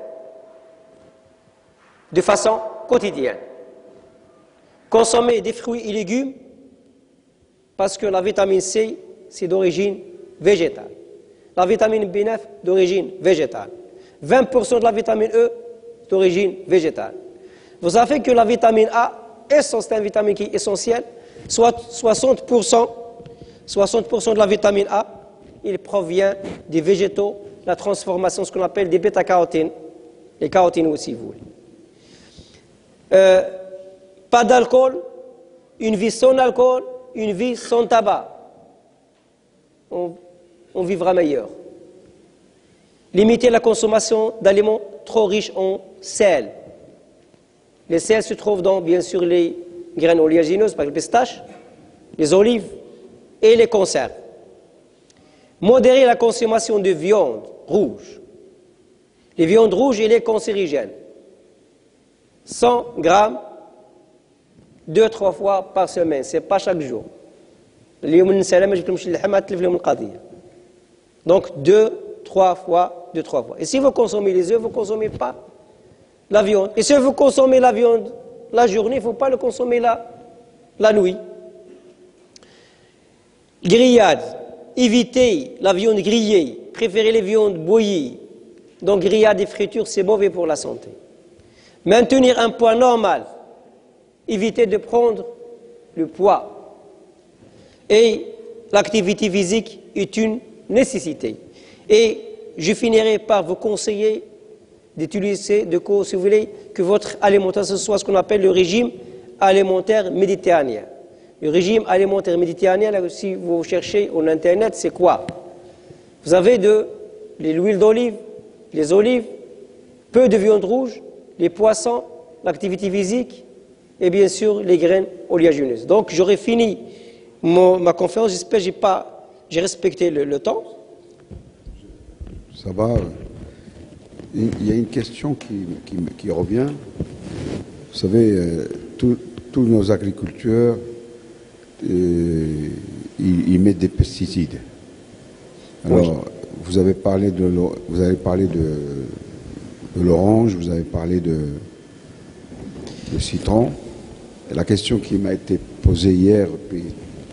de façon quotidienne. Consommer des fruits et légumes parce que la vitamine C, c'est d'origine végétale. La vitamine B9, d'origine végétale. 20% de la vitamine E, d'origine végétale. Vous savez que la vitamine A, c'est une vitamine qui est essentielle, soit 60% de la vitamine A, il provient des végétaux, la transformation, ce qu'on appelle des bêta-carotènes, les carotènes aussi, vous voulez. Pas d'alcool, une vie sans alcool, une vie sans tabac. On vivra meilleur. Limiter la consommation d'aliments trop riches en sel. Les sels se trouvent dans, bien sûr, les graines oléagineuses, par exemple les pistaches, les olives et les conserves. Modérer la consommation de viande rouge. Les viandes rouges et les cancérigènes. 100 grammes, 2-3 fois par semaine, ce n'est pas chaque jour. Donc 2-3 fois. Et si vous consommez les œufs, vous ne consommez pas la viande. Et si vous consommez la viande la journée, il ne faut pas le consommer la nuit. Grillade. Évitez la viande grillée. Préférez les viandes bouillies. Donc grillade et friture, c'est mauvais pour la santé. Maintenir un poids normal. Évitez de prendre le poids. Et l'activité physique est une nécessité. Et je finirai par vous conseiller d'utiliser, si vous voulez, que votre alimentation soit ce qu'on appelle le régime alimentaire méditerranéen. Le régime alimentaire méditerranéen, là, si vous cherchez en Internet, c'est quoi? Vous avez de l'huile d'olive, les olives, peu de viande rouge, les poissons, l'activité physique et bien sûr les graines oléagineuses. Donc j'aurais fini ma conférence, j'espère que j'ai respecté le temps. Ça va. Il y a une question qui revient. Vous savez, tous nos agriculteurs, ils mettent des pesticides. Alors, oui. Vous avez parlé de l'orange, vous avez parlé de citron. Et la question qui m'a été posée hier, puis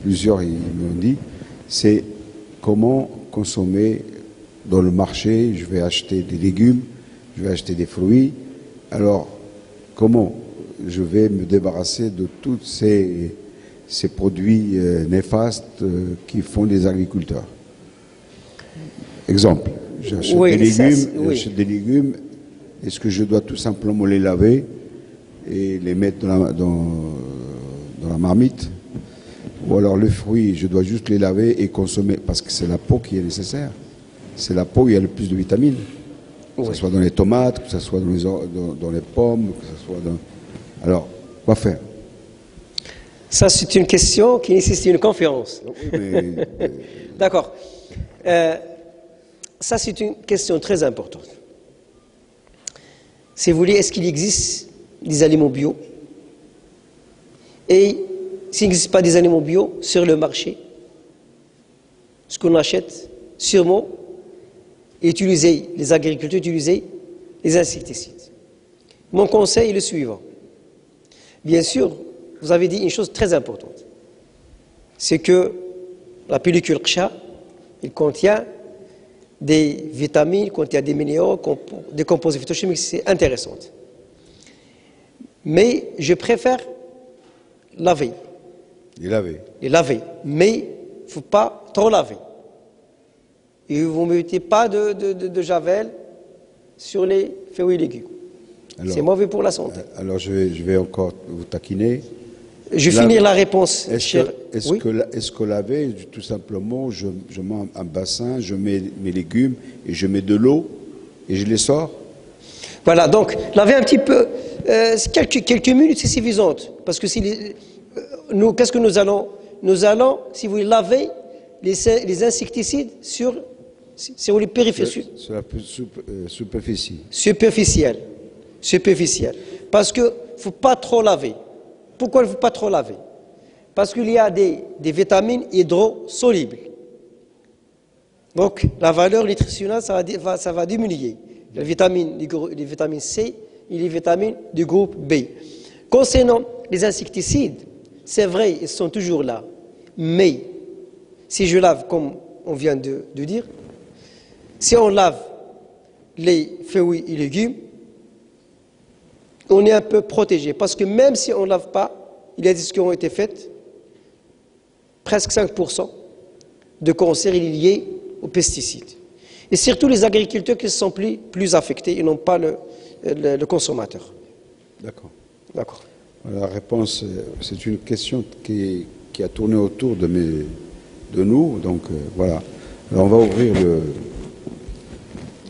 plusieurs ils m'ont dit, c'est comment consommer dans le marché. Je vais acheter des légumes, je vais acheter des fruits. Alors, comment je vais me débarrasser de tous ces produits néfastes qui font des agriculteurs? Exemple, j'achète des légumes, est-ce que je dois tout simplement les laver et les mettre dans la marmite? Ou alors le fruit, je dois juste les laver et consommer, parce que c'est la peau qui est nécessaire. C'est la peau où il y a le plus de vitamines. Que ce soit dans les tomates, que ce soit dans les pommes, que ce soit dans... Alors, quoi faire? Ça, c'est une question qui nécessite une conférence. D'accord. Ça, c'est une question très importante. Si vous voulez, est-ce qu'il existe des aliments bio? Et s'il n'existe pas des aliments bio sur le marché, ce qu'on achète, sûrement, les agriculteurs utiliser les insecticides. Mon conseil est le suivant. Bien sûr, vous avez dit une chose très importante. C'est que la pellicule Qsha, il contient des vitamines, il contient des minéraux, des composés phytochimiques, c'est intéressant. Mais je préfère laver. Les laver. Mais il ne faut pas trop laver. Et vous ne mettez pas de javel sur les fruits et légumes. C'est mauvais pour la santé. Alors je vais encore vous taquiner. Je vais finir la réponse. Est-ce que laver, tout simplement, je mets un bassin, je mets mes légumes et je mets de l'eau et je les sors? Voilà, donc laver un petit peu, quelques minutes, c'est suffisant. Parce que qu'est-ce que nous allons? Nous allons, si vous voulez, laver les insecticides sur les périphéries. Sur la superficie. Superficielle. Parce qu'il ne faut pas trop laver. Pourquoi il ne faut pas trop laver? Parce qu'il y a des vitamines hydrosolubles. Donc la valeur nutritionnelle, ça va diminuer. Les vitamines C et les vitamines du groupe B. Concernant les insecticides, c'est vrai, ils sont toujours là. Mais si je lave, comme on vient de dire, si on lave les fruits et légumes, on est un peu protégé. Parce que même si on ne lave pas, il y a des études qui ont été faites, presque 5% de cancers liés aux pesticides. Et surtout les agriculteurs qui sont plus affectés et non pas le consommateur. D'accord. D'accord. La réponse, c'est une question qui a tourné autour de nous. Donc voilà. Alors on va ouvrir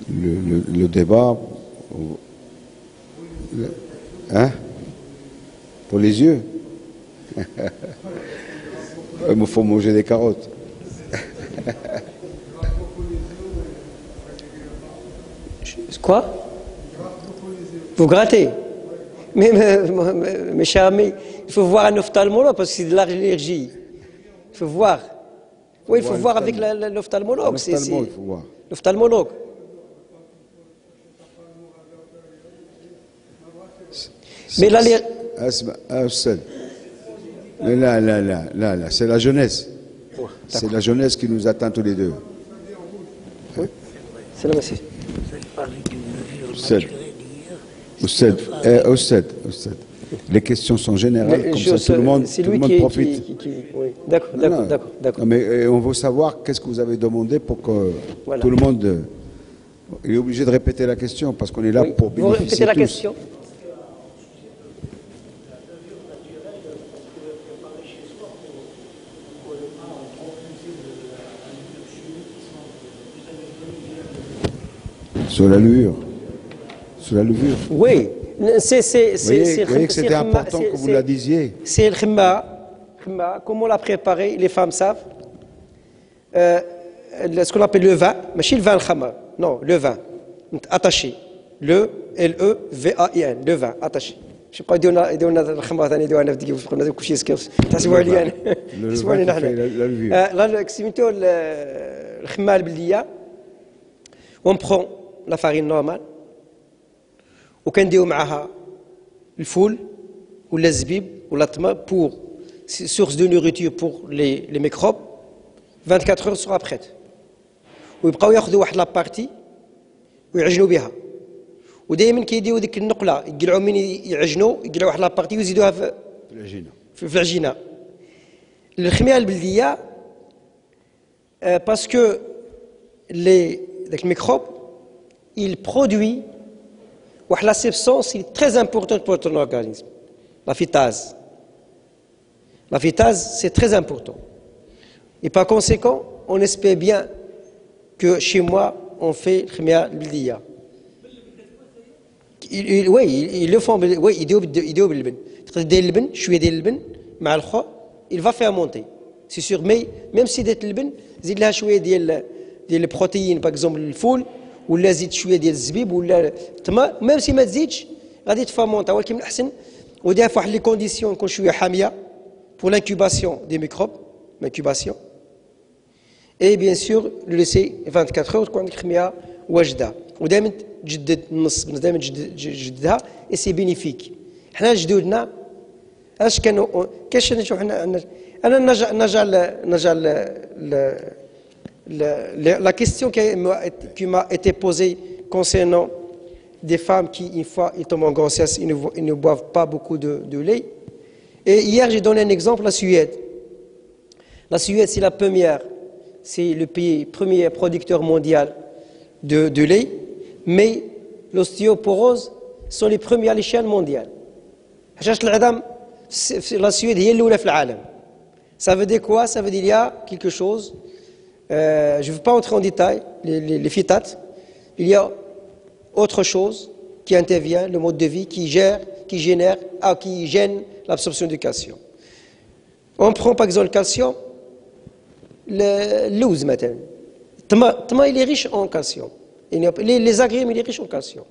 le débat. Hein? Pour les yeux? Il me faut manger des carottes. Quoi? Vous grattez? Mais mes chers amis, il faut voir un ophtalmologue parce que c'est de l'allergie. Il faut voir. Oui, il faut voir avec l'ophtalmologue. L'ophtalmologue. Mais l'allergie. Mais là, c'est la jeunesse. C'est la jeunesse qui nous atteint tous les deux. Oui, c'est la merci. Oustad. Les questions sont générales, comme ça tout le monde profite. Oui. D'accord. Mais on veut savoir qu'est-ce que vous avez demandé pour que tout le monde... Il est obligé de répéter la question parce qu'on est là pour bénéficier tous. Vous répétez la question? Sur la levure. Oui. Vous voyez que c'était important que vous la disiez. C'est le khimma. Comment la préparer? Les femmes savent. Ce qu'on appelle le vin. Mais le vin khama. Non, le vin. Attaché. L-E-V-A-I-N. Le vin. Attaché. Je ne sais pas si on a le khama. On a le vin. On a كل شيء سكيرس. تحسبوا عليا. تحسبوا علينا نحن. لا سميتو الخمال باللية. On prend la farine normale. وكنديروا معها الفول ولا الزبيب ولا التمر pour source de nourriture pour les microbes. 24 heures sera prête. ويبقاو ياخذوا واحد لابارتي ويعجنوا بها. ودائما كيديروا ديك النقله يقلعوا من يعجنوا يقلعوا واحد لابارتي ويزيدوها في العجينه. الخميره البلديه باسكو داك الميكروب il produit la substance est très importante pour ton organisme, la phytase. La phytase, c'est très important. Et par conséquent, on espère bien que chez moi, on fait le khmia bildiya. Oui, ils le font. Oui, ils disent باللبن. تدير اللبن شويه ديال اللبن مع الخو il va fermenter. C'est sûr, mais même si ديت اللبن زيد لها شويه ديال البروتيين par exemple الفول ولا زيد شويه ديال الزبيب ولا التمر ميم سي ما تزيدش غادي تفامونطا ولكن من الاحسن وديها في واحد لي كونديسيون يكون شويه حاميه pour l'incubation des microbes l'incubation et bien sûr le laisser 24 heures تكون عندك خميه واجده ودائما تجدد النص دائما تجددها et c'est bénéfique حنا جدودنا اش كانوا كاش نشوف انا نرجع la question qui m'a été posée concernant des femmes qui, une fois ils tombent en grossesse, ils ne boivent pas beaucoup de lait. Et hier, j'ai donné un exemple, la Suède. La Suède, c'est c'est le premier producteur mondial de lait, mais l'ostéoporose sont les premiers à l'échelle mondiale. La Suède est l'oula في العالم. Ça veut dire quoi? Ça veut dire qu'il y a quelque chose. Je ne veux pas entrer en détail, les phytates. Il y a autre chose qui intervient, le mode de vie, qui gêne l'absorption du calcium. On prend par exemple le calcium, le louz maintenant. Tma, il est riche en calcium. Les agrumes, il est riche en calcium.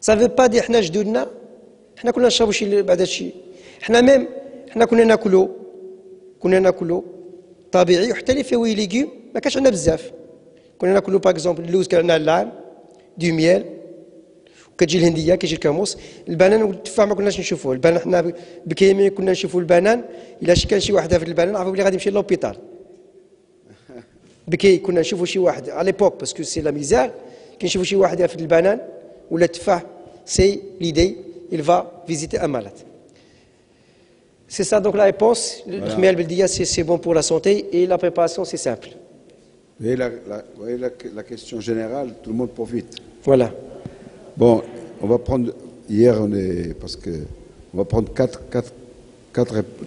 Ça ne veut pas dire que nous احنا كنا نشربوا شي بعد الشيء احنا كنا ناكلوا طبيعي وحتى لي فيوي ليغيوم ما كانش عندنا بزاف كنا ناكلوا باغ اكزومبل اللوز كان عندنا اللعم دو ميل وكتجي الهنديه كيجي الكاموس البنان والتفاح ما كناش نشوفوه البنان حنا بكيمين كنا نشوفوا البنان الا كان شي واحد في البنان عرفوا بلي غادي يمشي لوبيتال بكي كنا نشوفوا شي واحد على ليبوك باسكو سي لا ميزير كي نشوفوا شي واحد في البنان ولا التفاح سي ليدي il va visiter un malade. C'est ça donc la réponse. Voilà. C'est bon pour la santé et la préparation c'est simple. Et la question générale, tout le monde profite. Voilà. Bon, on va prendre, on va prendre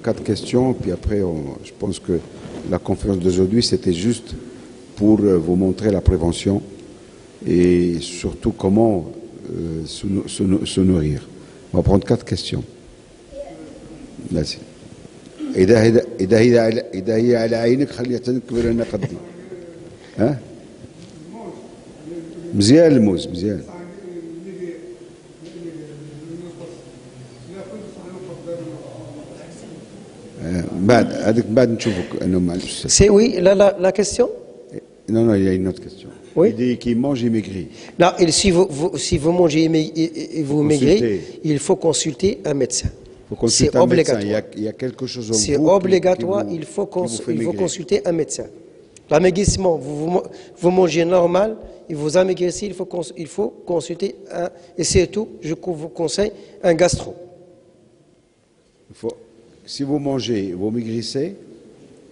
quatre questions, puis après je pense que la conférence d'aujourd'hui c'était juste pour vous montrer la prévention et surtout comment se nourrir. On va prendre 4 questions. Merci. إذا هي على عينك خليها تنكبر لنا قدي. ها؟ مزيان الموز مزيان. بعد هذيك بعد نشوفك أنا مع الأستاذ. C'est oui la question? Non, il y a une autre question. Oui. Il dit qu'il mange et maigrit. Non, si vous mangez et vous maigrez, il faut consulter un médecin. C'est obligatoire. Il y a quelque chose en vous. C'est obligatoire, il faut consulter un médecin. L'amaigrissement, vous mangez normal, et vous amaigrissez, il faut consulter et c'est tout, je vous conseille un gastro. Si vous mangez, vous maigrissez,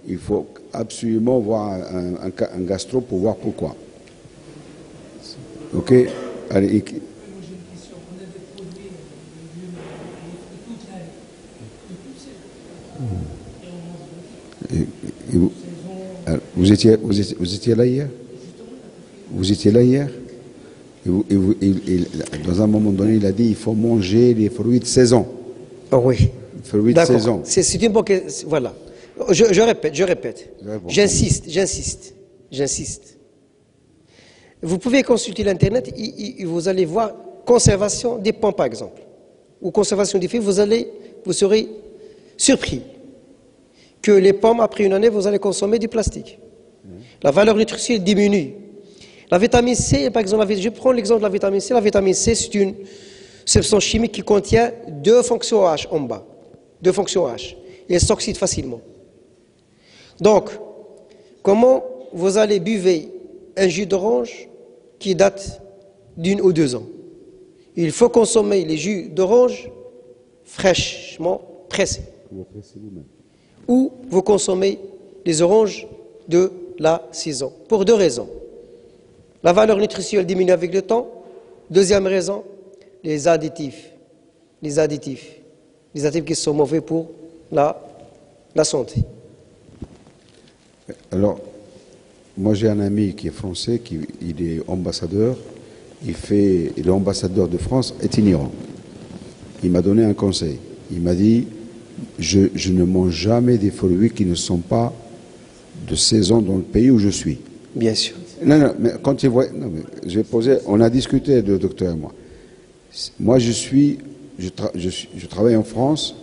il faut absolument voir un gastro pour voir pourquoi. Ok? Allez, vous étiez là hier? Vous étiez là hier? Dans un moment donné, il a dit il faut manger les fruits de saison. Oh oui. Fruits de saison. C'est une bonne question. Voilà. Je répète. J'insiste. Vous pouvez consulter l'internet et vous allez voir conservation des pommes par exemple, ou conservation des fruits, vous serez surpris que les pommes après une année vous allez consommer du plastique. La valeur nutritionnelle diminue. La vitamine C par exemple, je prends l'exemple de la vitamine C. La vitamine C c'est une substance chimique qui contient 2 fonctions H en bas, 2 fonctions H et elle s'oxyde facilement. Donc, comment vous allez buver un jus d'orange qui date d'1 ou 2 ans? Il faut consommer les jus d'orange fraîchement pressés. Ou vous consommez les oranges de la saison. Pour 2 raisons. La valeur nutritionnelle diminue avec le temps. Deuxième raison, les additifs. Les additifs qui sont mauvais pour la santé. Alors, moi j'ai un ami qui est français, il est ambassadeur, il est ambassadeur de France itinérant. Il m'a donné un conseil. Il m'a dit, je ne mange jamais des fruits qui ne sont pas de saison dans le pays où je suis. Bien sûr. Non, mais quand il voit, non, mais j'ai posé, on a discuté, le docteur et moi. Moi je travaille en France,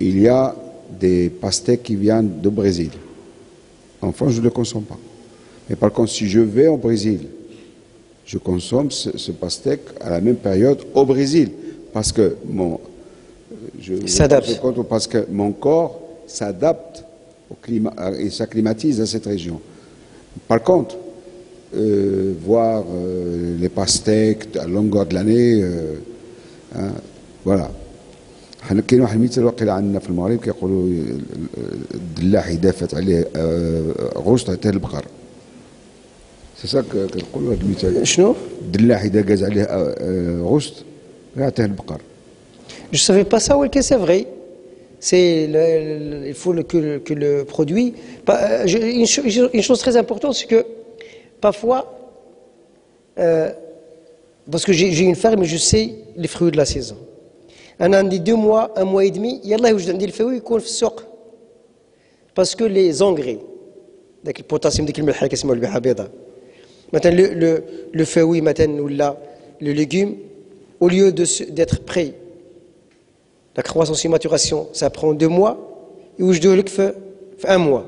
il y a des pastèques qui viennent du Brésil. En France, je ne le consomme pas. Mais par contre, si je vais au Brésil, je consomme ce pastèque à la même période au Brésil. Parce que Je s'adapte. parce que mon corps s'adapte au climat et s'acclimatise à cette région. Par contre, voir les pastèques à longueur de l'année, voilà. كاين واحد المثال واقيلا عندنا في المغرب كيقولوا الدلاح إذا فات عليه غشط عطيه البقر. سي سا كنقولوا هذا المثال. شنو؟ الدلاح إذا قاز عليه غشط يعطيه البقر. Je ne savais pas ça, oui, que c'est vrai. Il faut que le produit. Une chose très importante, c'est que parfois, parce que j'ai une ferme et je sais les fruits de la saison. أنا عندي 2 mois, 1 mois et demi, يلا يوجد عندي الفوي يكون في السوق. Parce que les engrais, داك البوتاسيوم ديك الملحه كيسموها البحه البيضاء. مثلا le فوي مثلا ولا le légume, au lieu d'être prêt, la croissance et maturation, ça prend 2 mois, يوجدوه لك في 1 mois.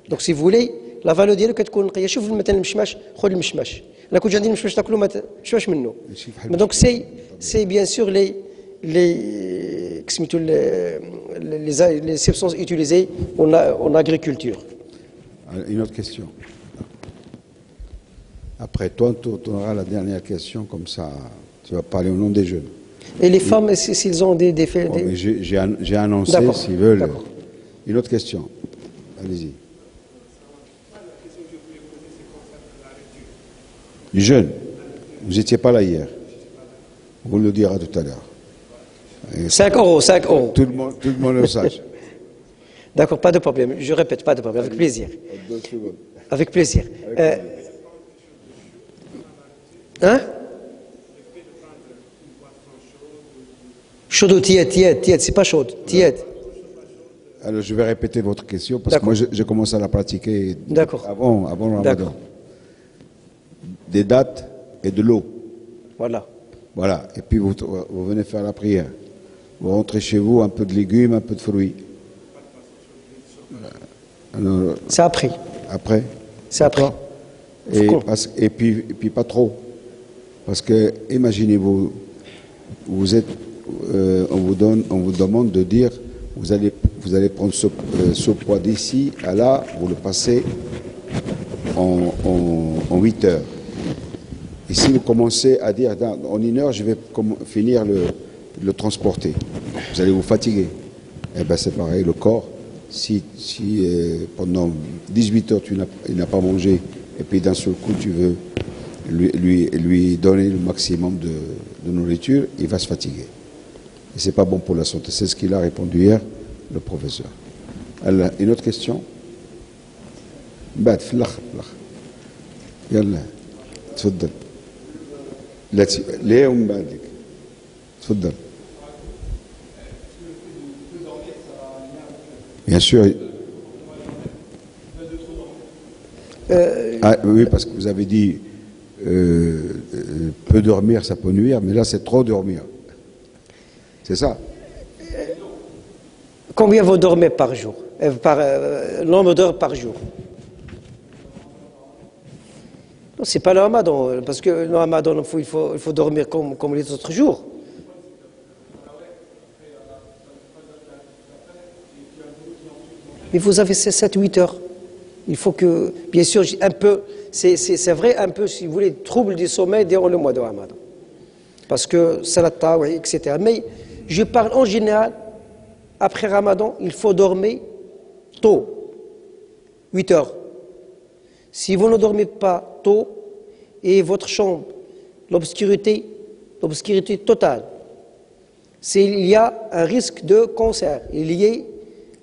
Donc si vous voulez, la valeur ديالو كتكون نقيه. شوف مثلا المشماش، خذ المشماش. انا كنت عندي المشماش تاكلو ما تشواش منه. Donc c'est bien sûr les substances utilisées en agriculture. Une autre question. Après toi, tu auras la dernière question, comme ça, tu vas parler au nom des jeunes. Et les femmes, s'ils ont des faits... Oh, j'ai annoncé, s'ils veulent. Une autre question. Allez-y. Les jeunes, vous n'étiez pas là hier. On le dira tout à l'heure. 5 euros, 5 euros. Tout le monde le sache. D'accord, pas de problème. Je répète, pas de problème. Avec plaisir. Avec plaisir. Hein? Chaude ou tiède, c'est pas chaude, tiède. Alors je vais répéter votre question parce que moi j'ai commencé à la pratiquer avant le Ramadan. Des dattes et de l'eau. Voilà. Voilà. Et puis vous venez faire la prière. Vous rentrez chez vous, un peu de légumes, un peu de fruits. C'est après. Après? C'est après. Et puis pas trop. Parce que imaginez-vous, vous êtes, on vous demande de dire, vous allez prendre ce poids d'ici à là, vous le passez en 8 heures. Et si vous commencez à dire, en 1 heure, je vais finir le transporter, vous allez vous fatiguer. Eh bien, c'est pareil, le corps, si pendant 18 heures, il n'a pas mangé, et puis d'un seul coup, tu veux lui donner le maximum de nourriture, il va se fatiguer. Et ce n'est pas bon pour la santé. C'est ce qu'il a répondu hier, le professeur. Alors, une autre question? يلا تفضل. ليه ومن بعدك تفضل. Bien sûr. Oui, parce que vous avez dit peu dormir, ça peut nuire, mais là c'est trop dormir. C'est ça. Combien vous dormez par jour? Nombre d'heures par jour? Non, c'est pas le Ramadan, parce que le Ramadan, il faut dormir comme les autres jours. Mais vous avez 7-8 heures. Il faut que, bien sûr, un peu, c'est vrai, un peu, si vous voulez, trouble du sommeil durant le mois de Ramadan. Parce que salat tarawih, etc. Mais je parle en général, après Ramadan, il faut dormir tôt, 8 heures. Si vous ne dormez pas tôt, et votre chambre, l'obscurité totale, il y a un risque de cancer lié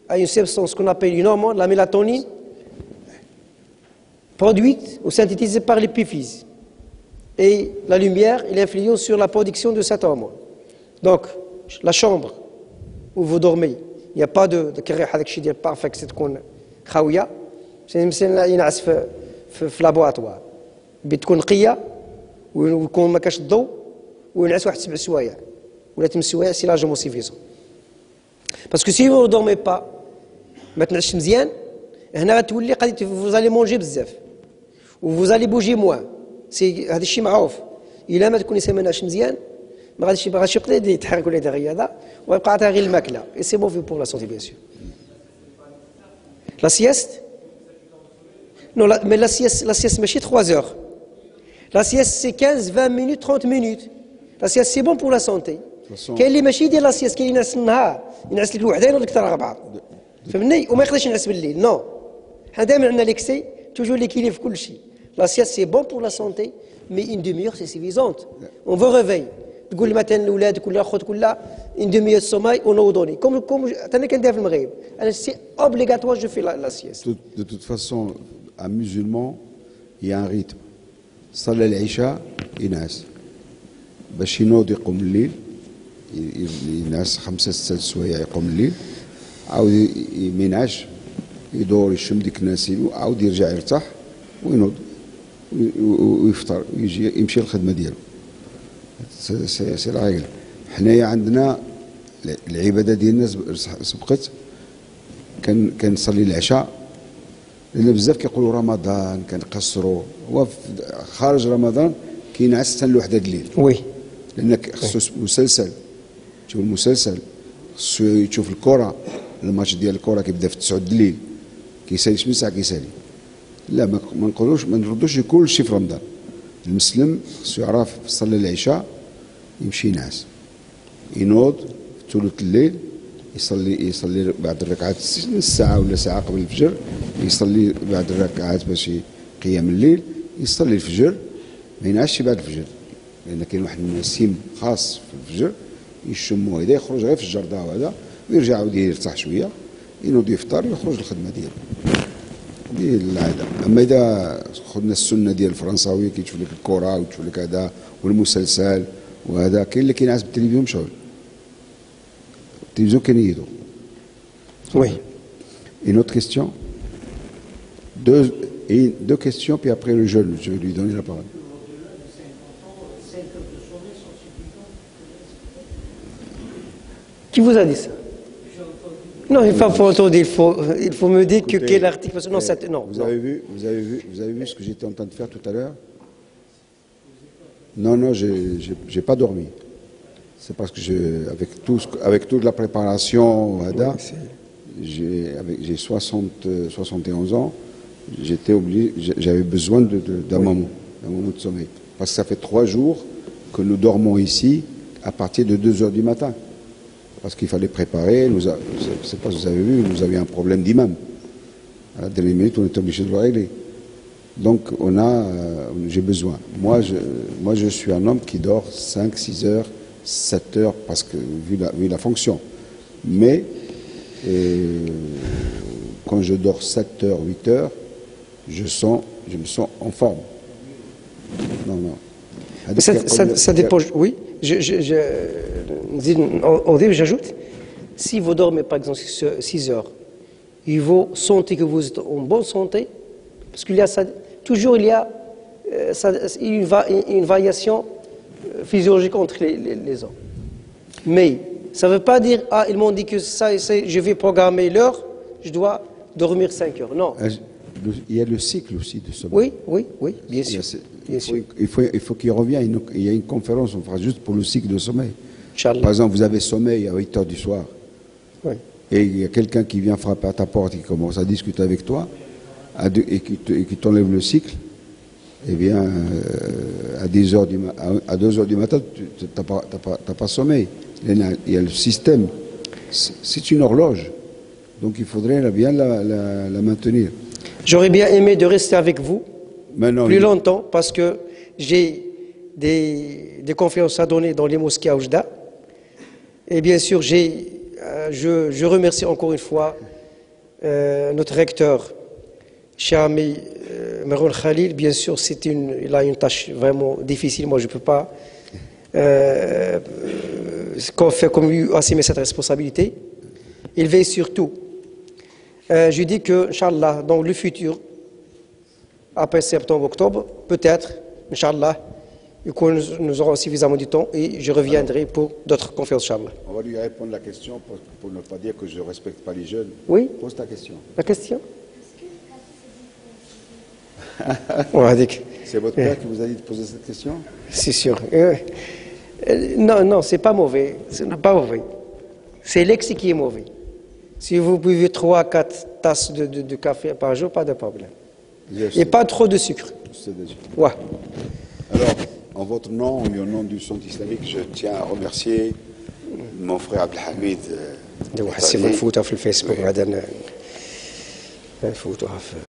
à une substance qu'on appelle une hormone, la mélatonine, produite ou synthétisée par l'épiphyse. Et la lumière, elle influence sur la production de cette hormone. Donc, la chambre où vous dormez, il n'y a pas de parfait que c'est qu'on khawiya. C'est في لابواتوار بتكون نقيه ويكون ما كاش الضوء وينعس واحد 7 سوايع ولا 8 سوايع سي لاجومون سيفيزون باسكو سي vous dormez pas ما تنعسش مزيان هنا غتولي قضيه vous allez manger بزاف و vous allez bouger moins سي هذا الشيء معروف الا ما تكوني ما نعسش مزيان ما غاديش يقدر يتحرك ولا يدير رياضه ويبقى عطاها غير الماكله اي سي موفي بور لا سونتي بيان سور لا سيست نو مي لا سيست ماشي 3 heures لا سيست سي 15 20 minutes 30 minutes لا سيست سي بون بور لا سونتي كاين اللي ماشي يدير لا سيست كاين اللي ينعس النهار ينعس لك الوحدين ولا اكثر 4 فهمني وما يقدرش ينعس بالليل نو حنا دائما عندنا ليكسي توجور ليكيليبر في كل شيء لا سيست سي بون بور لا سونتي مي اون demi-heure سي سيفيزونت اون فو ريفي تقول مثلا لاولادك ولا خوتك ولا اون demi-heure سوماي ونوضوني كوم انا كندير في المغرب انا سي اوبليغاتوار جو في لا سيست De toute façon, un musulman, il y a un rythme. صلى العشاء ينعس باش ينوض يقوم الليل ينعس 5-6 سوايع يقوم الليل عاود ما ينعش يدور يشم ديك الناسين وعاود يرجع يرتاح وينوض ويفطر ويجي يمشي للخدمه ديالو سي لا ريغل حنايا عندنا العباده ديالنا سبقت كنصلي العشاء لان بزاف كيقولوا رمضان كنقصروا هو خارج رمضان كينعس حتى لوحده الليل وي لانك خصو مسلسل تشوف المسلسل خصو يشوف الكره الماتش ديال الكره كيبدا في 9 الليل كيسالي 8 ساعه كيسالي لا ما نقولوش ما نردوش كل شيء في رمضان المسلم خصو يعرف يصلي العشاء يمشي ينعس ينوض في ثلث الليل يصلي بعد الركعات نص ساعه ولا ساعه قبل الفجر يصلي بعد الركعات باش قيام الليل يصلي الفجر ما ينعسش بعد الفجر لان كاين واحد النسيم خاص في الفجر يشمو هذا يخرج غير في الجردة وهذا ويرجع عاود يرتاح شويه ينوض يفطر ويخرج للخدمه ديالو دي العاده. اما اذا خدنا السنه ديال الفرنساوي كيتشوف لك الكره وتشوف لك هذا والمسلسل وهذا كاين اللي كينعس بالتلفزيون مشغول التلفزيون كنيدو. Oui. Une autre question. Deux questions, puis après le jeune, je vais lui donner la parole. Qui vous a dit ça? Non, il faut entendre, il faut me dire Écoutez, que quel article. Non, non. Vous avez vu ce que j'étais en train de faire tout à l'heure? Non, j'ai pas dormi. C'est parce que avec toute la préparation, j'ai 71 ans, j'étais obligé, j'avais besoin d'un moment de sommeil. Parce que ça fait 3 jours que nous dormons ici à partir de 2 heures du matin. Parce qu'il fallait préparer, je ne sais pas si vous avez vu, nous avions un problème d'imam. À la dernière minute, on était obligé de le régler. Donc, j'ai besoin. Moi, je suis un homme qui dort 5, 6 heures, 7 heures, parce que, vu la fonction. Mais, quand je dors 7 heures, 8 heures, je me sens en forme. Non. Ça dépend, oui. J'ajoute, si vous dormez par exemple 6 heures, il faut sentir que vous êtes en bonne santé, parce qu'il y a toujours une variation physiologique entre les hommes. Mais ça ne veut pas dire, ils m'ont dit que je vais programmer l'heure, je dois dormir 5 heures. Non. Il y a le cycle aussi de sommeil. Oui, bien sûr. Il faut qu'il revienne. Il y a une conférence, on fera juste pour le cycle de sommeil. Inch'Allah. Par exemple, vous avez sommeil à 8 heures du soir. Oui. Et il y a quelqu'un qui vient frapper à ta porte et qui commence à discuter avec toi et qui t'enlève le cycle. Eh bien, à 2 heures du matin, tu n'as pas sommeil. Il y a le système. C'est une horloge. Donc il faudrait bien la maintenir. J'aurais bien aimé de rester avec vous plus longtemps parce que j'ai des conférences à donner dans les mosquées à Oujda. Et bien sûr, je remercie encore une fois notre recteur, cher ami Meroun Khalil. Bien sûr, il a une tâche vraiment difficile. Moi, je ne peux pas faire comme lui assumer cette responsabilité. Il veille surtout. Je dis que, Inch'Allah, dans le futur, après septembre, octobre, peut-être, Inch'Allah, nous aurons suffisamment de temps et je reviendrai pour d'autres conférences, Inch'Allah. On va lui répondre la question pour ne pas dire que je ne respecte pas les jeunes. Oui. Pose ta question. La question? C'est votre père qui vous a dit de poser cette question? C'est sûr. Non, c'est pas mauvais. Ce n'est pas mauvais. C'est l'excès qui est mauvais. Si vous buvez 3 à 4 tasses de café par jour, pas de problème. Et pas trop de sucre. Ouais. Alors, en votre nom et au nom du Centre islamique, je tiens à remercier mon frère Abdelhamid. نحسب نفوتها في الفيسبوك غدا نفوتوها في